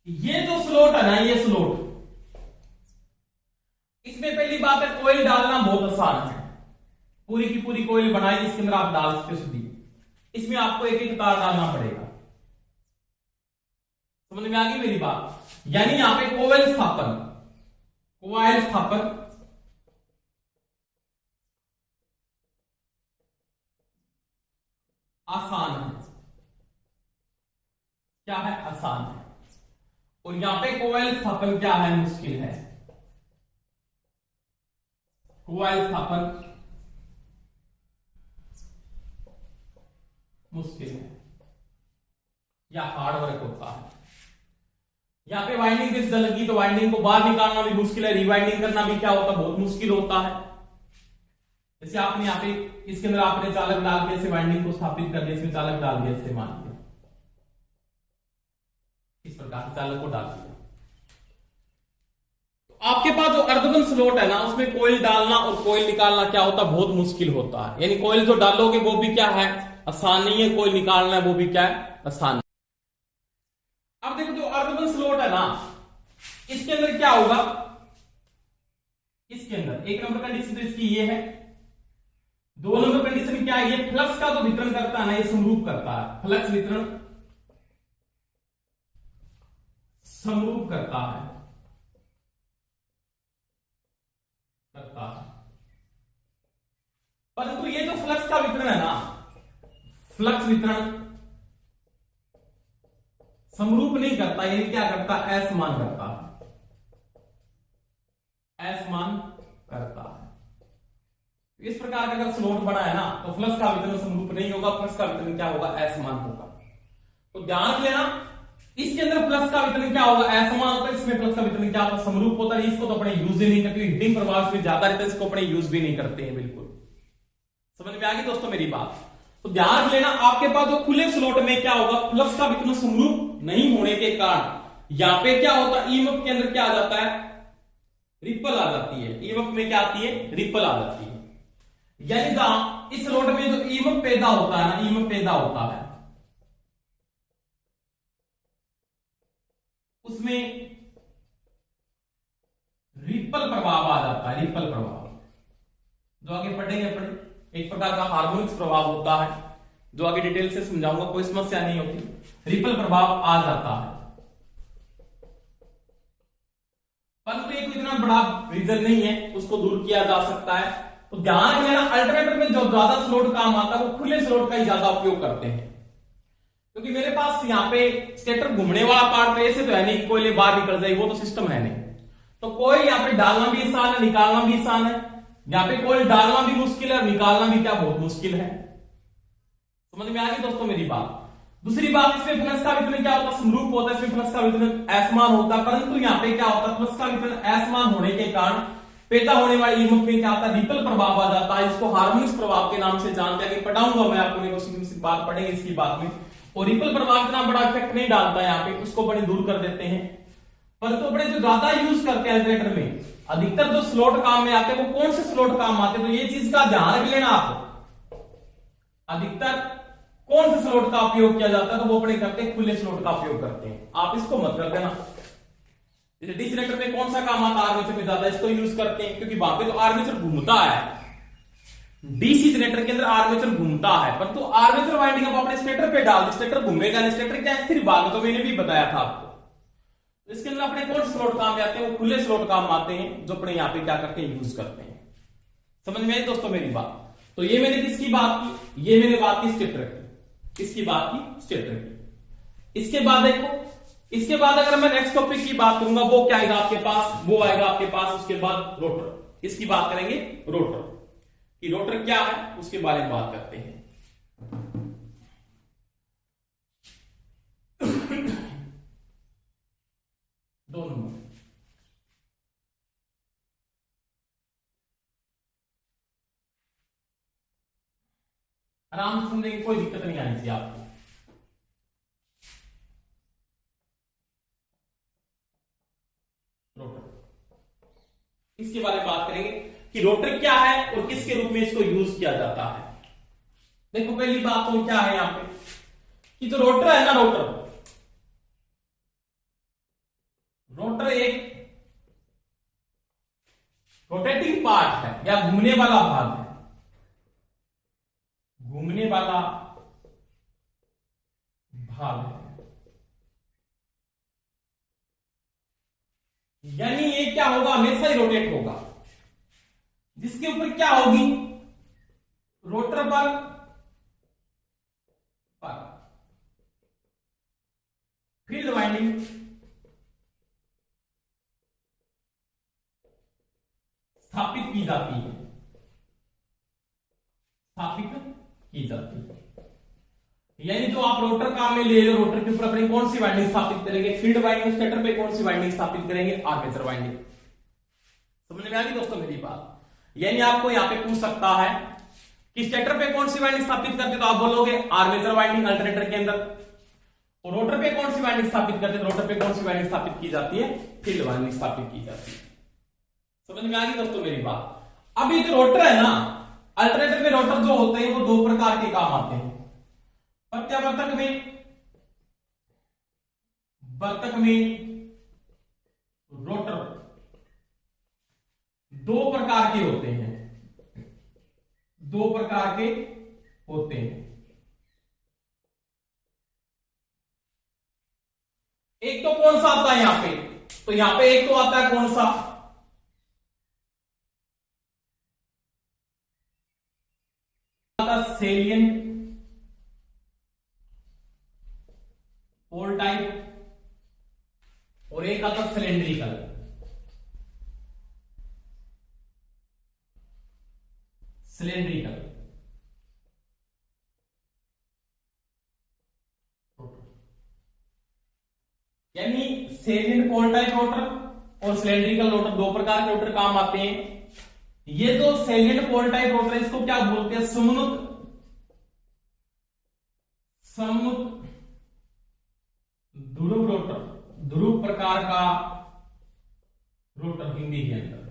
Speaker 1: ये जो स्लोट है ना, ये स्लोट, इसमें पहली बात है कोयल डालना बहुत आसान है। पूरी की पूरी कोयल बनाई इसके अंदर आप डाल सकते सीधी, इसमें आपको एक एक तार डालना पड़ेगा। समझ में आ गई मेरी बात। यानी यहां पे कोयल स्थापन आसान है। क्या है, आसान है। और यहां पे कोयल स्थापन क्या है, मुश्किल है। कोयल स्थापन मुश्किल है या हार्ड वर्क होता है। यहां पे वाइंडिंग किस लगी तो वाइंडिंग को बाहर निकालना भी मुश्किल है, रिवाइंडिंग करना भी क्या होता है, बहुत मुश्किल होता है। जैसे आपने यहां पे इसके अंदर आपने चालक डाल के ऐसे वाइंडिंग को स्थापित कर दिया, इसमें चालक डाल दिया, ऐसे मान लिया इस प्रकार से चालक को डाल दिया। तो आपके पास जो अर्धबंद स्लोट है ना, उसमें कोयल डालना और कोयल निकालना क्या होता है, बहुत मुश्किल होता है। यानी कोयल जो डालोगे वो भी क्या है, आसान नहीं है, कोयल निकालना है वो भी क्या है, आसान। अब देखो जो अर्धबंद स्लोट है ना, इसके अंदर क्या होगा, इसके अंदर एक नंबर कंडीशन तो इसकी ये है। दो नंबर कंडीशन क्या है, ये फ्लक्स का जो वितरण करता है ना, ये समरूप करता है। फ्लक्स वितरण समरूप करता है परंतु ये जो फ्लक्स का वितरण है ना, फ्लक्स वितरण समरूप नहीं करता। यानी क्या करता है, असमान करता है, असमान करता है। इस प्रकार का अगर स्लोट बना है ना, तो फ्लक्स का वितरण समरूप नहीं होगा, फ्लक्स का वितरण क्या होगा, असमान होगा। तो ध्यान रख लेना, इसके अंदर फ्लक्स का वितरण क्या होगा, असमान होता है, इसमें फ्लक्स का वितरण क्या होगा, समरूप होता है। इसको तो अपने यूज ही नहीं करते, हीटिंग प्रभाव से ज्यादा रहता है, इसको अपने यूज भी नहीं करते हैं। बिल्कुल समझ में आ गई दोस्तों मेरी बात। तो ध्यान लेना, आपके पास जो खुले स्लॉट में क्या होगा, फ्लक्स का वितरण समरूप नहीं होने के कारण यहां पे क्या होता है, ईएमएफ के अंदर क्या आ जाता है, रिपल आ जाती है। ईएमएफ में क्या आती है, रिपल आ जाती है। यानी जहां इस स्लॉट में जो ईएमएफ पैदा होता है ना, ईएमएफ पैदा होता है उसमें रिपल प्रभाव आ जाता है। रिपल प्रभाव जो आगे पढ़ेंगे अपने, एक प्रकार का हार्मोनिक्स प्रभाव होता है जो आगे डिटेल से समझाऊंगा, कोई समस्या नहीं होती। रिपल प्रभाव आ जाता है, परंतु ये कोई इतना बड़ा रीजन नहीं है, उसको दूर किया जा सकता है। तो ध्यान रखना, अल्टरनेटर में जो ज्यादा स्लॉट काम आता है वो खुले स्लॉट का ही ज्यादा उपयोग करते हैं, क्योंकि मेरे पास यहाँ पे स्टेटर घूमने वाला पार्ट तो ऐसे तो है नहीं कि कोयले बाहर निकल जाए, वो तो सिस्टम है नहीं। तो कोई यहाँ पे डालना भी आसान है, निकालना भी आसान है। यहाँ पे कोई डालना भी मुश्किल है और निकालना भी क्या बहुत मुश्किल है। समझ में आ गई दोस्तों मेरी बात। दूसरी बात, इसमें फ्लक्स का वितरण क्या होता है, समरूप होता है, इसमें फ्लक्स का वितरण असमान होता है। परंतु यहाँ पे क्या होता है, फ्लक्स का वितरण असमान होने के कारण पैदा होने वाली ईएमएफ में क्या आता है, रिपल प्रभाव आ जाता है। इसको हार्मोनिक्स प्रभाव के नाम से जानते हैं, पढ़ाऊंगा मैं आपको, बात पढ़ेंगे इसकी बात में। और रिपल प्रभाव इतना बड़ा इफेक्ट नहीं डालता है यहाँ पे, उसको बड़े दूर कर देते हैं। परंतु अपने जो ज्यादा यूज करते हैं अल्टरनेटर में, अधिकतर जो स्लॉट काम में आते हैं वो कौन से स्लॉट काम आते हैं, तो ये चीज का ध्यान रख लेना आप। अधिकतर कौन से स्लॉट का उपयोग किया जाता है, तो वो अपने करते हैं खुले स्लॉट का उपयोग करते हैं। आप इसको मत कर देना। जैसे डीसी जनरेटर में कौन सा काम आता है, आर्मेचर में ज्यादा इसको यूज करते हैं, क्योंकि वहां पे तो आर्मेचर घूमता है। डीसी जनरेटर के अंदर आर्मेचर घूमता है, परंतु तो आर्मेचर वाइंडिंग आप अपने स्टेटर पे डाल दो, स्टेटर घूमेगा नहीं। स्टेटर क्या स्थिर भाग, तो मैंने भी बताया था आपको। इसके अंदर अपने कौन से स्लॉट काम आते हैं, वो खुले स्लॉट काम आते हैं, जो अपने यहाँ पे क्या करते हैं, यूज करते हैं। समझ में आई दोस्तों मेरी बात। तो ये मैंने किसकी बात की, ये मैंने बात की स्टेटर की, किसकी बात की, स्टेटर की। इसके बाद देखो, इसके बाद अगर मैं नेक्स्ट टॉपिक की बात करूंगा, वो क्या आएगा आपके पास, वो आएगा आपके पास उसके बाद रोटर। इसकी बात करेंगे रोटर कि रोटर क्या है, उसके बारे में बात करते हैं। दो नंबर आराम से समझेंगे, कोई दिक्कत नहीं आनी चाहिए आपको। रोटर, इसके बारे में बात करेंगे कि रोटर क्या है और किसके रूप में इसको यूज किया जाता है। देखो पहली बात तो क्या है यहां पे कि जो रोटर है ना, रोटर एक रोटेटिंग पार्ट है या घूमने वाला भाग है, घूमने वाला भाग है। यानी ये क्या होगा, हमेशा ही रोटेट होगा, जिसके ऊपर क्या होगी, रोटर पर फील्ड वाइंडिंग स्थापित की जाती है, स्थापित की जाती है। यानी जो आप रोटर काम में ले रहे हो, रोटर के ऊपर अपनी कौन सी वाइंडिंग स्थापित करेंगे, फील्ड वाइंडिंग। स्टेटर पे कौन सी वाइंडिंग स्थापित करेंगे, आर्मेचर वाइंडिंग। समझ में आ गई दोस्तों मेरी बात। यानी आपको यहां पे पूछ सकता है कि स्टेटर पे कौन सी वाइंडिंग स्थापित करते, तो आप बोलोगे आर्मेचर वाइंडिंग अल्टरनेटर के अंदर। और रोटर पे कौन सी वाइंडिंग स्थापित करते, तो रोटर पे कौन सी वाइंडिंग स्थापित की जाती है, फील्ड वाइंडिंग स्थापित की जाती है। समझ में आ गई दोस्तों मेरी बात। अब ये जो रोटर है ना, अल्टरनेटर में रोटर जो होते हैं वो दो प्रकार के काम आते हैं। प्रत्यावर्तक में, वर्तक में रोटर दो प्रकार के होते हैं, दो प्रकार के होते हैं। एक तो कौन सा आता है यहां पे, तो यहां पे एक तो आता है कौन सा, सेलिएंट पोल टाइप, और एक आता सिलेंड्रिकल। सिलेंड्रिकल यानी सेलिएंट पोल टाइप रोटर और सिलेंड्रिकल रोटर, दो प्रकार के रोटर काम आते हैं। ये जो सेलिएंट पोल टाइप रोटर है, इसको क्या बोलते हैं, समोन्नत सममुख ध्रुव रोटर, ध्रुव प्रकार का रोटर हिंदी के अंदर,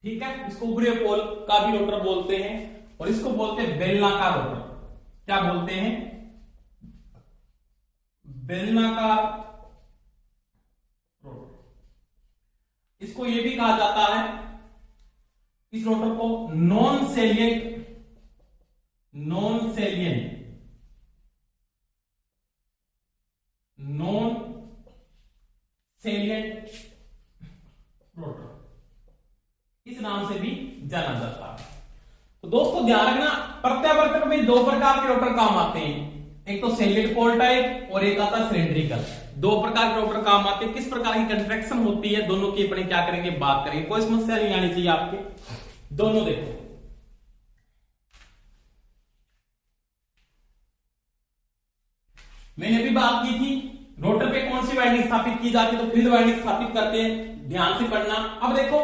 Speaker 1: ठीक है। इसको ऊपरी पोल का भी रोटर बोलते हैं और इसको बोलते हैं बेलनाकार रोटर। क्या बोलते हैं? बेलनाकार रोटर। इसको यह भी कहा जाता है, इस रोटर को non salient, non salient, non salient rotor, इस नाम से भी जाना जाता है। तो दोस्तों ध्यान रखना, प्रत्यावर्तक में दो प्रकार के रोटर काम आते हैं, एक तो सेलिएंट पोल टाइप और एक आता है सिलेंड्रिकल। दो प्रकार के रोटर काम आते हैं। किस प्रकार की कंट्रैक्शन होती है दोनों की अपने क्या करेंगे, बात करेंगे। कोई समस्या नहीं आनी चाहिए आपके। दोनों देखो, मैंने भी बात की थी रोटर पे कौन सी वाइंडिंग स्थापित की जाती है, तो फील्ड वाइंडिंग स्थापित करते हैं, ध्यान से पढ़ना। अब देखो,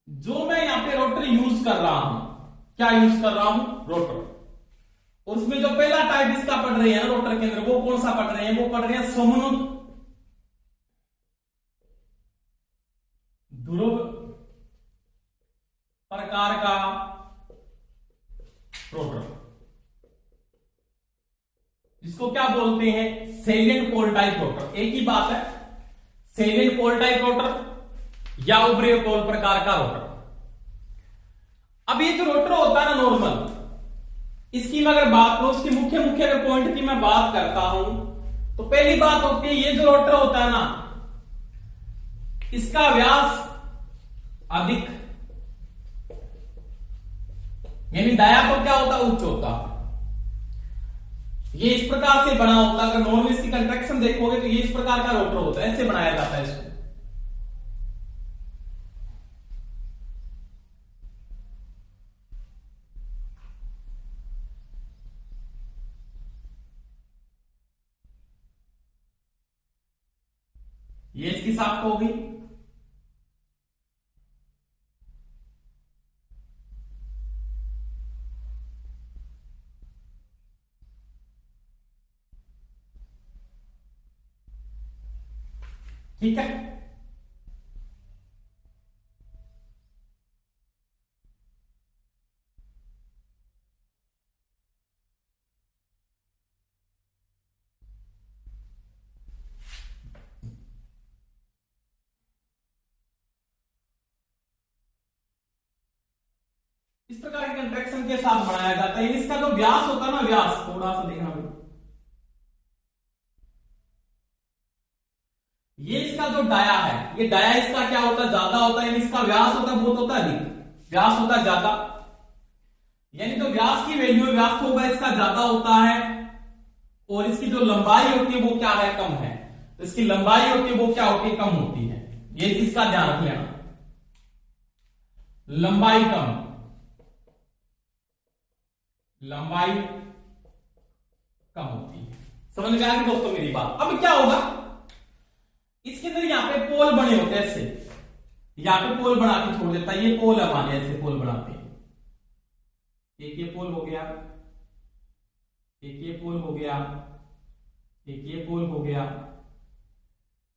Speaker 1: जो मैं यहां पे रोटर यूज कर रहा हूं, क्या यूज कर रहा हूं, रोटर। उसमें जो पहला टाइप इसका पढ़ रहे हैं ना रोटर के अंदर, वो कौन सा पढ़ रहे हैं, वो पढ़ रहे हैं सममुख ध्रुव प्रकार का रोटर, जिसको क्या बोलते हैं, सेलिएंट पोल टाइप रोटर। एक ही बात है, सेलिएंट पोल टाइप रोटर या उभरे पोल प्रकार का रोटर। अब ये जो रोटर होता है ना नॉर्मल, इसकी मैं अगर बात करूं, उसकी मुख्य मुख्य अगर पॉइंट की मैं बात करता हूं, तो पहली बात होती है, ये जो रोटर होता है ना, इसका व्यास अधिक, यानी दाया तो क्या होता है, उच्च होता। ये इस प्रकार से बना होता है। अगर नॉर्मल इसकी कंट्रैक्शन देखोगे तो ये इस प्रकार का रोटर होता है, ऐसे बनाया जाता है इसको। ये इसकी साख होगी, ठीक है। इस प्रकार के कंट्रैक्शन के साथ बनाया जाता है। इसका जो व्यास होता है ना, व्यास थोड़ा सा देखना भाई, ये इसका जो डाया है, ये डाया इसका क्या होता है, ज्यादा होता है। इसका व्यास होता है, बहुत होता है अधिक, व्यास होता है ज्यादा, यानी जो व्यास की वैल्यू है, व्यास होगा इसका ज्यादा होता है, और इसकी जो लंबाई होती है वो क्या है, कम है। तो इसकी लंबाई होती है वो क्या होती है, कम होती है। ये इसका ध्यान रख लेना, लंबाई कम, लंबाई कम होती है। समझ में आ गई दोस्तों मेरी बात। अब क्या होगा, इसके अंदर यहां पे पोल बने होते हैं, ऐसे यहां पे पोल बना के छोड़ देता है। ये पोल है हमारे, ऐसे पोल बनाते हैं। एक ये पोल हो गया, एक ये पोल हो गया, एक ये पोल हो गया,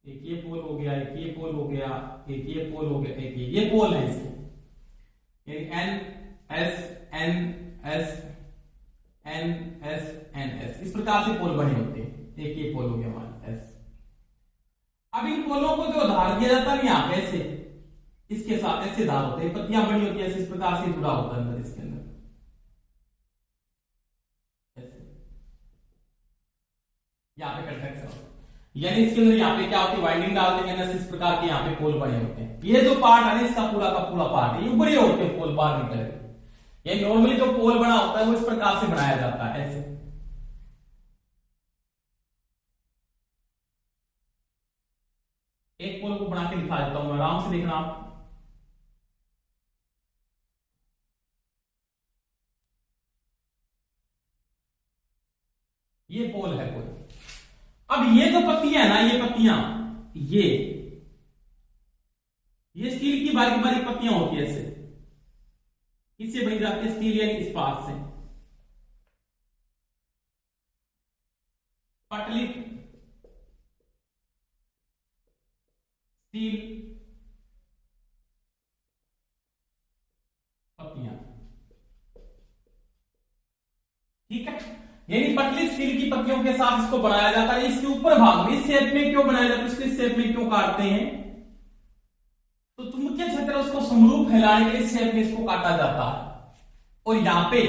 Speaker 1: एक ये पोल हो गया, एक ये पोल हो गया, एक ये पोल हो गया, एक ये पोल है इसके, N S N S N S N S, इस प्रकार से पोल बने होते हैं। एक ये पोल हो गया हमारा एस। अब इन पोलों को जो धार दिया जाता है यहां पे ऐसे, इसके साथ ऐसे धार होते हैं, पत्तियां बनी होती है ऐसे, इस प्रकार से जुड़ा होता है अंदर, इसके अंदर ऐसे, यहाँ पे कंट्रैक्शन, यानी इसके अंदर यहाँ पे क्या होती है, वाइंडिंग डालते हैं, इस प्रकार के यहाँ पे पोल बने होते हैं। ये जो पार्ट है ना, इसका पूरा का पूरा पार्ट है, ये बड़े होते हैं पोल बाहर निकल के। ये नॉर्मली जो पोल बना होता है वो इस प्रकार से बनाया जाता है, ऐसे। एक पोल को बना के दिखा देता हूं, आराम से देखना आप। ये पोल है पोल। अब ये जो पत्तियां है ना, ये पत्तियां, ये स्टील की बारीक बारीक पत्तियां होती है, ऐसे इससे बनी जाती है स्टील, यानी इस्पात से। पटली स्टील पत्तियां, ठीक है। यानी पतली स्टील की पत्तियों के साथ इसको बनाया जाता है। इसके ऊपर भाग में इस शेप में क्यों बनाया जाता है, इसके शेप में क्यों काटते हैं, तो चुंबकीय क्षेत्र उसको समरूप फैलाने के लिए इस शेप में इसको काटा जाता है। और यहां पे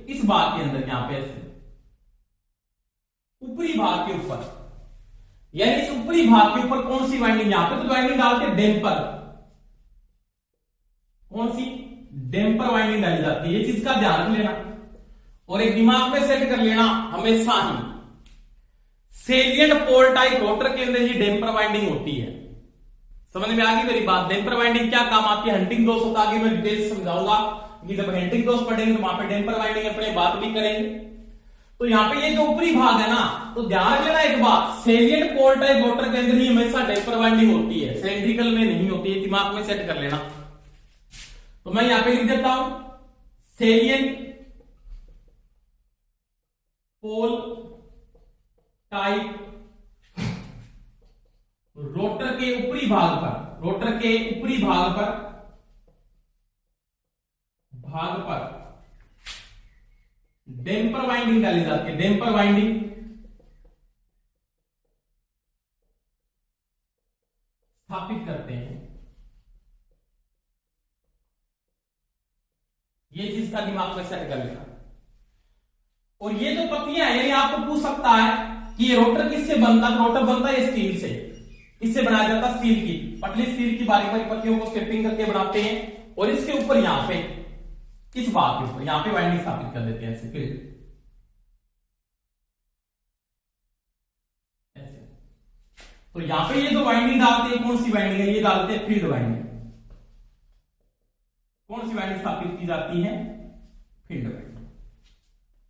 Speaker 1: इस भाग के अंदर, यहां पे ऐसे ऊपरी भाग के ऊपर, यानी इस ऊपरी भाग के ऊपर कौन सी वाइंडिंग, यहां पे तो वाइंडिंग डालते डैम्पर, कौन सी, डैम्पर वाइंडिंग डाली जाती है। ये चीज का ध्यान रख लेना और एक दिमाग में सेट कर लेना हमेशा ही, सेलिएंट पोल टाइप रोटर के अंदर ही डैम्पर वाइंडिंग होती है। समझ में आ गई मेरी बात। डैम्पर वाइंडिंग क्या काम आती है, हंटिंग लॉस होता है, आगे मैं डिटेल से समझाऊंगा कि जब हंटिंग लॉस पढ़ेंगे तो वहां पे डैम्पर वाइंडिंग अपने बात भी करेंगे। तो यहां पे ये जो ऊपरी भाग है ना, तो ध्यान रख लेना एक बात, सेलिएंट पोल टाइप रोटर के अंदर ही हमेशा डैम्पर वाइंडिंग होती है, सिलेंड्रिकल में नहीं होती है, दिमाग में सेट कर लेना। तो मैं यहां पे लिख देता हूं, सेलिएंट पोल टाइप रोटर के ऊपरी भाग पर, रोटर के ऊपरी भाग पर डैम्पर वाइंडिंग डाली जाती है। डैम्पर वाइंडिंग स्थापित करते हैं। ये चीज का दिमाग में सेट कर लेना। और ये जो पत्तियां हैं, यानी आपको पूछ सकता है कि ये रोटर किससे बनता है, रोटर बनता है स्टील से, इससे बनाया जाता है स्टील की, पतली स्टील की बारीक बारीक पत्तियों को स्टेपिंग करके बनाते हैं। और इसके ऊपर यहां पे इस भाग के ऊपर यहां पे वाइंडिंग स्थापित कर देते हैं ऐसे, फिर ऐसे। तो यहां पे ये जो वाइंडिंग डालते हैं, कौन सी वाइंडिंग है, ये डालते हैं फील्ड वाइंडिंग। कौन सी वाइंडिंग स्थापित की जाती है, फील्ड वाइंडिंग।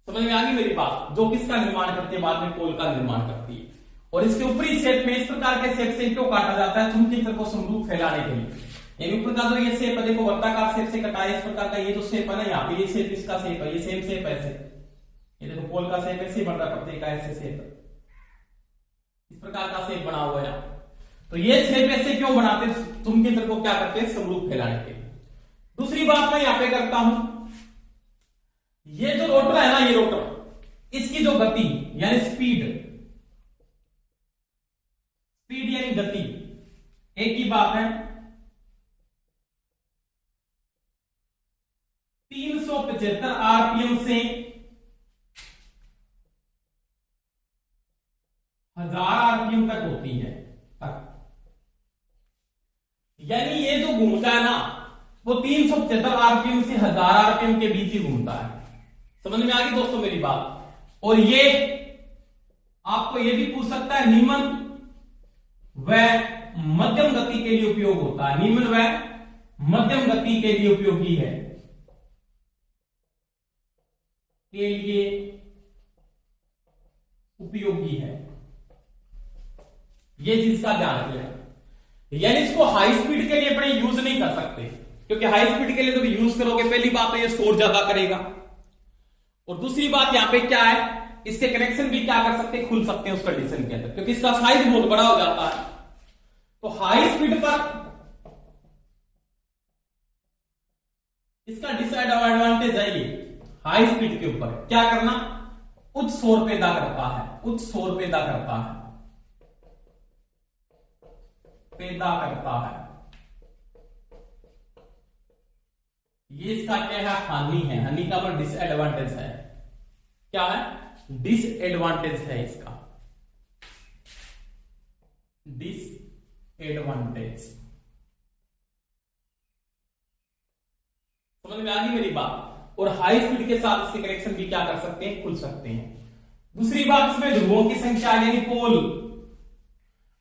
Speaker 1: समझ में आ गई मेरी बात, जो किसका निर्माण करती है, बाद में पोल का निर्माण करती है। और इसके ऊपरी शेप में इस प्रकार के शेप से क्यों काटा जाता है, चुंबकीय क्षेत्र को समरूप फैलाने के लिए। यानी ऊपर का जो ये शेप है, देखो वर्ताकार शेप से कटा है, इस प्रकार का ये जो शेप है ना, यहाँ पे ये शेप इसका शेप है, ये सेम शेप ऐसे, ये देखो पोल का शेप ऐसे बन रहा है, पत्ते का ऐसे शेप, इस प्रकार का शेप बना हुआ है। तो ये शेप ऐसे क्यों बनाते हैं, चुंबकीय क्षेत्र को क्या करते हैं, समरूप फैलाने के लिए। दूसरी बात मैं यहां पे करता हूं, ये जो रोटर है ना, ये रोटर, इसकी जो गति यानी स्पीड यानी गति, एक ही बात है, 375 आरपीएम से 1000 आरपीएम तक होती है। यानी ये जो घूमता है ना, वो 375 आरपीएम से 1000 आरपीएम के बीच ही घूमता है। समझ में आ गई दोस्तों मेरी बात। और ये आपको ये भी पूछ सकता है, निम्न व मध्यम गति के लिए उपयोग होता है, निम्न व मध्यम गति के लिए उपयोगी है, के लिए उपयोगी है। ये चीज का ध्यान रखिएगा। यानी इसको हाई स्पीड के लिए अपने यूज नहीं कर सकते, क्योंकि हाई स्पीड के लिए जब यूज करोगे, पहली बात तो ये शोर ज्यादा करेगा, और दूसरी बात यहां पे क्या है, इसके कनेक्शन भी क्या कर सकते हैं, खुल सकते हैं उस कंडीशन के अंदर, क्योंकि इसका साइज बहुत बड़ा हो जाता है। तो हाई स्पीड पर इसका डिसएडवांटेज है, ये हाई स्पीड के ऊपर क्या करना, उच्च शोर पैदा करता है, उच्च शोर पैदा करता है, ये इसका क्या है, हानि है, हानि का मतलब डिसएडवांटेज है। क्या है, डिसएडवांटेज है इसका, डिसएडवांटेज। समझ में आ गई मेरी बात। और हाई स्पीड के साथ इसके कनेक्शन भी क्या कर सकते हैं, खुल सकते हैं। दूसरी बात, इसमें ध्रुवों की संख्या यानी पोल,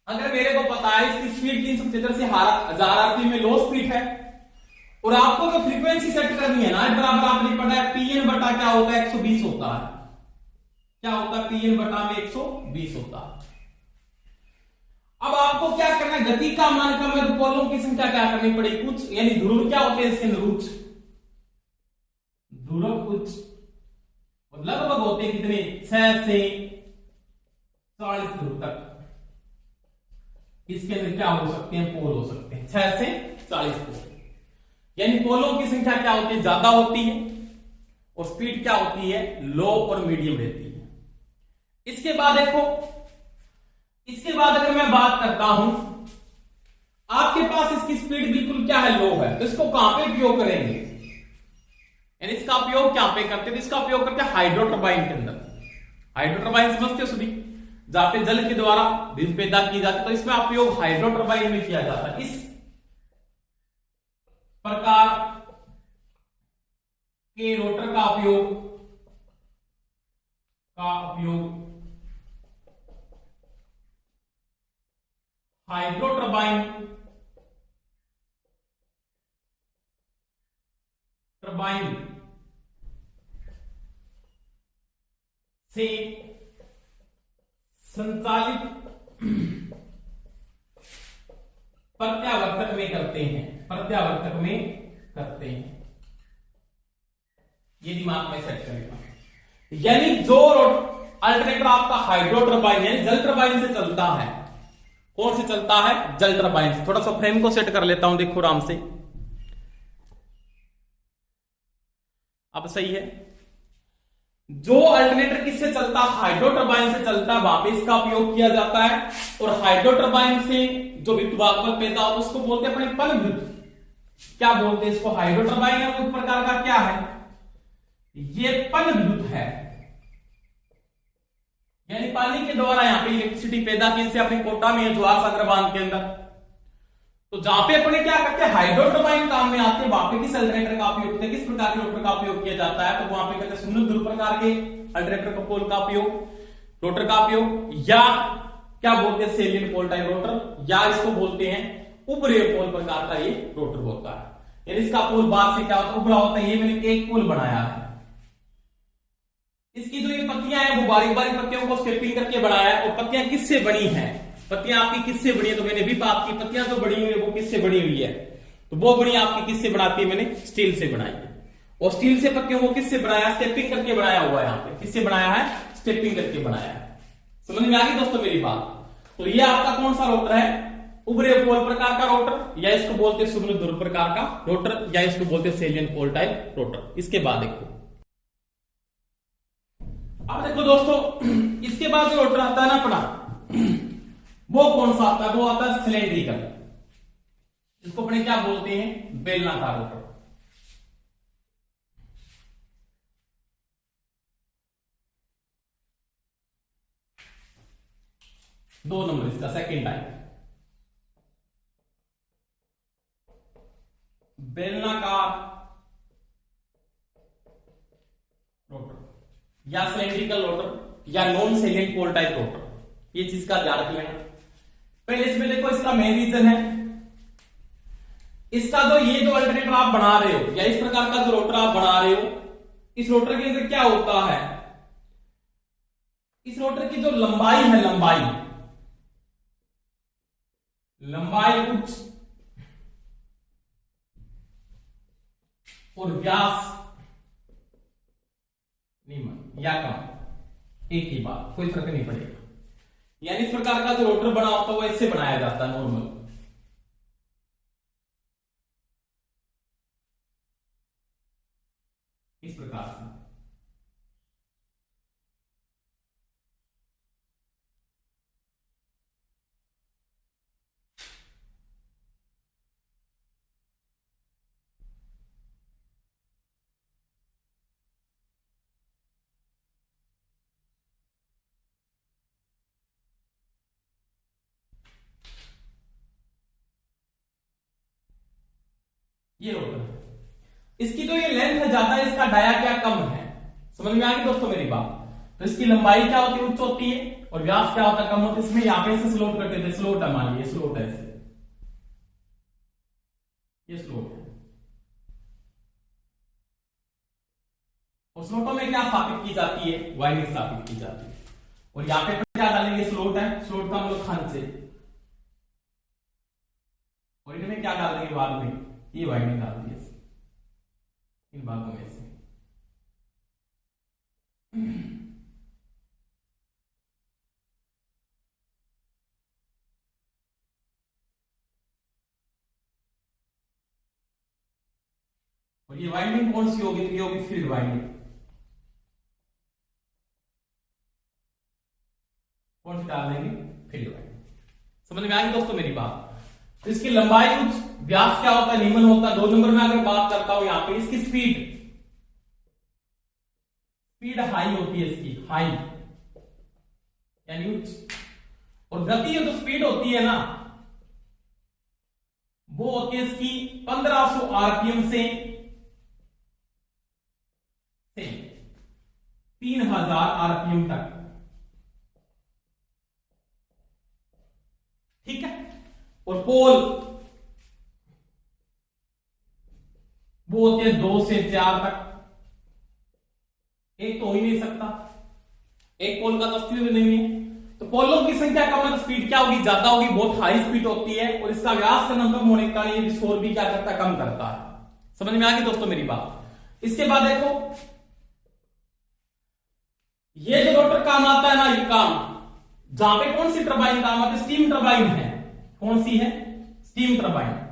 Speaker 1: अगर मेरे को पता है इसकी स्पीड 375 से 1000 आरपीएम में लो स्पीड है, और आपको जो फ्रीक्वेंसी सेट करनी है ना, बराबर आपने पढ़ा है पीएन बटा क्या होता है, 120 होता है। क्या होता है, पीएन बटा में 120 होता है। अब आपको क्या करना है, गति का मान कम है तो पोलों की संख्या क्या करनी पड़ेगी, कुछ, यानी ध्रुव क्या होते हैं इसके अंदर, उच्च, ध्रुव उच्च, और लगभग होते हैं कितने, 6 से 40 ध्रुव तक इसके अंदर क्या हो सकते हैं, पोल हो सकते हैं, 6 से 40 पोल। यानी पोलों की संख्या क्या होती है, ज्यादा होती है, और स्पीड क्या होती है, लो और मीडियम रहती है। इसके बाद देखो, इसके बाद अगर मैं बात करता हूं, आपके पास इसकी स्पीड बिल्कुल क्या है, लो है, तो इसको कहां पे उपयोग करेंगे, यानी इसका उपयोग क्या पे करते हैं, तो इसका उपयोग करते हैं हाइड्रो टरबाइन के अंदर। हाइड्रो टरबाइन समझते हो सभी, जहां पे जल के द्वारा बिजली पैदा की जाती है, तो इसमें उपयोग हाइड्रो टरबाइन में किया जाता है। इस प्रकार के रोटर का उपयोग हाइड्रो टरबाइन से संचालित प्रत्यावर्तक में करते हैं, ये दिमाग में सेट करेगा। यानी जो अल्टरनेटर आपका हाइड्रो टरबाइन यानी जल टरबाइन से चलता है, कौन से चलता है, जल टरबाइन से। थोड़ा सा फ्रेम को सेट कर लेता हूं, देखो आराम से, अब सही है। जो अल्टरनेटर किससे चलता है, हाइड्रो टरबाइन से चलता है, वहां पे इसका उपयोग किया जाता है। और हाइड्रो टरबाइन से जो विद्युत पैदा होता है उसको बोलते हैं अपने पन विद्युत, क्या बोलते हैं इसको, हाइड्रो टरबाइन है, उस प्रकार का क्या है, ये पन विद्युत है। यानी पानी के द्वारा यहां पे इलेक्ट्रिसिटी पैदा की, जैसे अपने कोटा में है जवाहर सागर बांध के अंदर, तो जहां पे अपने क्या करते हैं, हाइड्रो टरबाइन काम में आते हैं, वहां पे किस अल्टरनेटर का उपयोग करते हैं, किस प्रकार के रोटर का उपयोग किया जाता है, तो वहां पे कहते हैं शून्य ध्रुव प्रकार के अल्टरनेटर का पोल का उपयोग, रोटर का उपयोग, या क्या बोलते हैं सेलियंट पोल टाइप रोटर, या इसको बोलते हैं उभरे पोल प्रकार का ये रोटर होता है। यानी इसका पोल बाहर से क्या होता है, उभरा होता है। ये मैंने एक पोल बनाया है, इसकी जो ये पत्तियां हैं वो बारीक बारीक पत्तियों को स्टेपिंग करके बनाया है। और पत्तियां किससे बनी हैं, पत्तियां आपकी किससे बनी है, तो मैंने भी बात की, पत्तियां जो बनी हुई है वो किससे बनी हुई है, तो वो बनी आपकी किससे बनाती है, मैंने स्टील से बनाई है। और स्टील से पत्तियों को किससे बनाया, स्टेपिंग करके बनाया हुआ है। यहाँ पे किससे बनाया है, स्टेपिंग करके बनाया है। समझ में आ गई दोस्तों मेरी बात। तो ये आपका कौन सा रोटर है, उभरे पोल प्रकार का रोटर, या इसको बोलते हैं शून्य ध्रुव प्रकार का रोटर, या इसको बोलते हैं सेलियंट पोल टाइप रोटर। इसके बाद देखो, अब देखो दोस्तों, इसके बाद जो रोटर आता है ना अपना, वो कौन सा आता है, वो आता है सिलेंड्रिकल। इसको अपने क्या बोलते हैं, बेलनाकार रोटर। दो नंबर इसका सेकंड टाइप, बेलनाकार रोटर या सिलेंड्रिकल रोटर या नॉन सेलियंट पोल टाइप रोटर। ये चीज का ध्यान रख लेना। पहले इसमें देखो, इसका मेन रीजन है, इसका जो ये जो अल्टरनेटर आप बना रहे हो, या इस प्रकार का जो रोटर आप बना रहे हो, इस रोटर के अंदर क्या होता है, इस रोटर की जो लंबाई है, लंबाई उच्च और व्यास निम्न या कम, एक ही बात, कोई फर्क नहीं पड़ेगा। यानी इस प्रकार का जो रोटर बना होता है वो इससे बनाया जाता है नॉर्मल। इस प्रकार से ये रोटर है। इसकी जो ये लेंथ है ज्यादा, इसका डाया क्या कम है। समझ में आ गई दोस्तों मेरी बात। तो इसकी लंबाई क्या होती है, उच्च होती है, और व्यास क्या होता है, कम होता है। इसमें यहां पे से स्लोट करते थे, स्लोट है, मान लीजिए स्लोट है, ये स्लोट है। और स्लोटों में क्या स्थापित की जाती है, वाइंडिंग स्थापित की जाती है। और यहां पे क्या डालेंगे, स्लोट है, स्लोट का मतलब खांचे, और इनमें क्या डाल देंगे बाद में, ये वाइंडिंग डाल दी इन भागों में से। और ये वाइंडिंग कौन सी होगी? तो ये होगी फील्ड वाइंडिंग। कौन सी डाल देंगे? Field winding. समझ में आ गई दोस्तों मेरी बात? तो इसकी लंबाई उच्च, व्यास क्या होता है? निम्न होता है। 2 नंबर में अगर बात करता हूं यहां पे इसकी स्पीड हाई होती है, इसकी हाई यानी उच्च। और गति जो स्पीड होती है ना, वो होती है इसकी 1500 आरपीएम से 3000 आरपीएम तक। ठीक है। और पोल वो होते हैं 2 से 4 तक। एक तो हो ही नहीं सकता, एक पोल का तो अस्तित्व नहीं है। तो पोलों की संख्या कम है तो स्पीड क्या होगी? ज्यादा होगी, बहुत हाई स्पीड होती है। और इसका व्यास कम होने का ये शोर भी क्या करता है? कम करता है। समझ में आ गई दोस्तों मेरी बात? इसके बाद देखो, ये जो रोटर काम आता है ना, ये काम जहां पे कौन सी टरबाइन काम आती है? स्टीम टरबाइन है। कौन सी है? Steam turbine.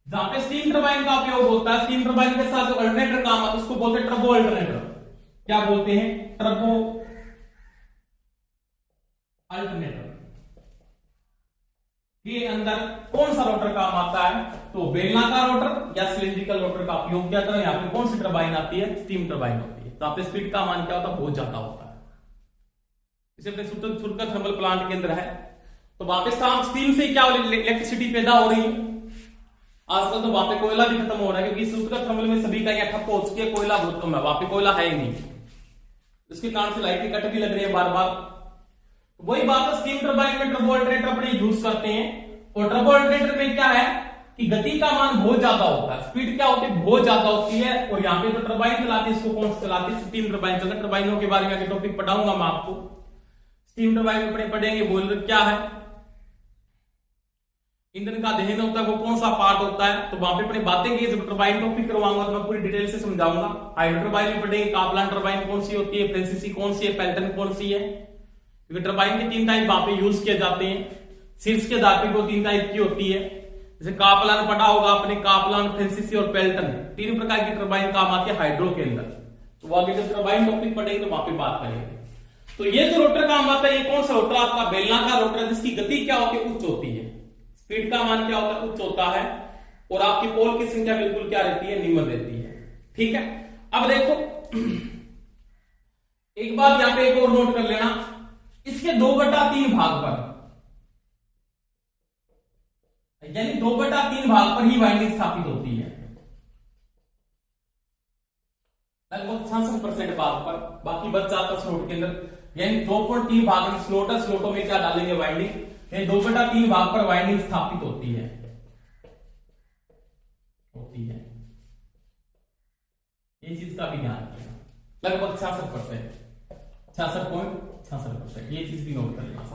Speaker 1: जहां पे स्टीम टरबाइन का उपयोग होता है, स्टीम टरबाइन के साथ जो अल्टरनेटर काम आता है उसको बोलते हैं टर्बो अल्टरनेटर। क्या बोलते हैं? Turbo alternator. के अंदर कौन सा रोटर काम आता है? तो बेलनाकार रोटर या सिलिंड्रिकल रोटर का उपयोग किया जाता है। यहां पे कौन सी टरबाइन आती है? स्टीम टरबाइन होती है। तो आप स्पीड का मान क्या होता है? बहुत ज्यादा होता है। इसे अपने सुरका थर्मल प्लांट के अंदर है, तो वहां पे स्टीम से क्या इलेक्ट्रिसिटी पैदा हो रही है। आजकल तो वहां पे कोयला भी खत्म हो रहा है, क्योंकि सुरका थर्मल में सभी का यहाँ ठप्प हो चुकी है, कोयला बहुत कम है, वहां पे कोयला है ही नहीं। इसके कारण से लाइट की कट भी लग रही है बार बार। वही बात है, स्टीम टरबाइन में टर्बो अल्टरनेटर अपने यूज करते हैं। और टर्बो अल्टरनेटर में क्या है कि गति का मान बहुत ज्यादा होता है, स्पीड क्या होती है? बहुत ज्यादा होती है। और यहाँ पे जो टरबाइन चलाती है, इसको कौन सी चलाती है? स्टीम टरबाइन चलता है। टरबाइनों के बारे में आगे टॉपिक पढ़ाऊंगा मैं आपको। स्टीम टरबाइन में अपने पढ़ेंगे बॉयलर क्या है, ईंधन का दहन होता है वो कौन सा पार्ट होता है, तो वहां पे अपनी बातें की। जब टरबाइन टॉपिक करवाऊंगा तो मैं पूरी डिटेल से समझाऊंगा। हाइड्रो टरबाइन में पढ़ेंगे कापलान टरबाइन कौन सी होती है, फ्रांसीसी कौन सी है, पेल्टन कौन सी है, क्योंकि टरबाइन के 3 टाइप वहां पे यूज किए जाते हैं। शीर्ष के आधार पर 3 टाइप की होती है, जैसे कापलान पढ़ा होगा अपने, कापलान, फ्रांसीसी और पेल्टन। 3 प्रकार की टरबाइन काम आती है हाइड्रो के अंदर। तो वो आगे जब टरबाइन टॉपिक पढ़ेंगे तो वहां पे बात करेंगे। तो ये जो रोटर काम आता है, ये कौन सा रोटर? आपका बेलनाकार रोटर है, जिसकी गति क्या होती है? उच्च होती है। स्पीड का मान क्या होता है? उच्च होता है। और आपकी पोल की संख्या बिल्कुल क्या रहती है? निम्न रहती है। ठीक है। अब देखो एक बात यहां पे एक और नोट कर लेना, इसके 2/3 भाग पर, यानी 2/3 भाग पर ही वाइंडिंग स्थापित होती है, लगभग 66% भाग पर। बाकी बच जाता स्लॉट के अंदर, यानी 2.3 भाग में स्लॉट है, स्लॉटों में क्या डालेंगे? वाइंडिंग। 2/3 भाग पर वाइंडिंग स्थापित होती है। ये चीज का भी ध्यान रखिएगा। लगभग 66%, 66.66%, ये चीज भी नोट कर लेना।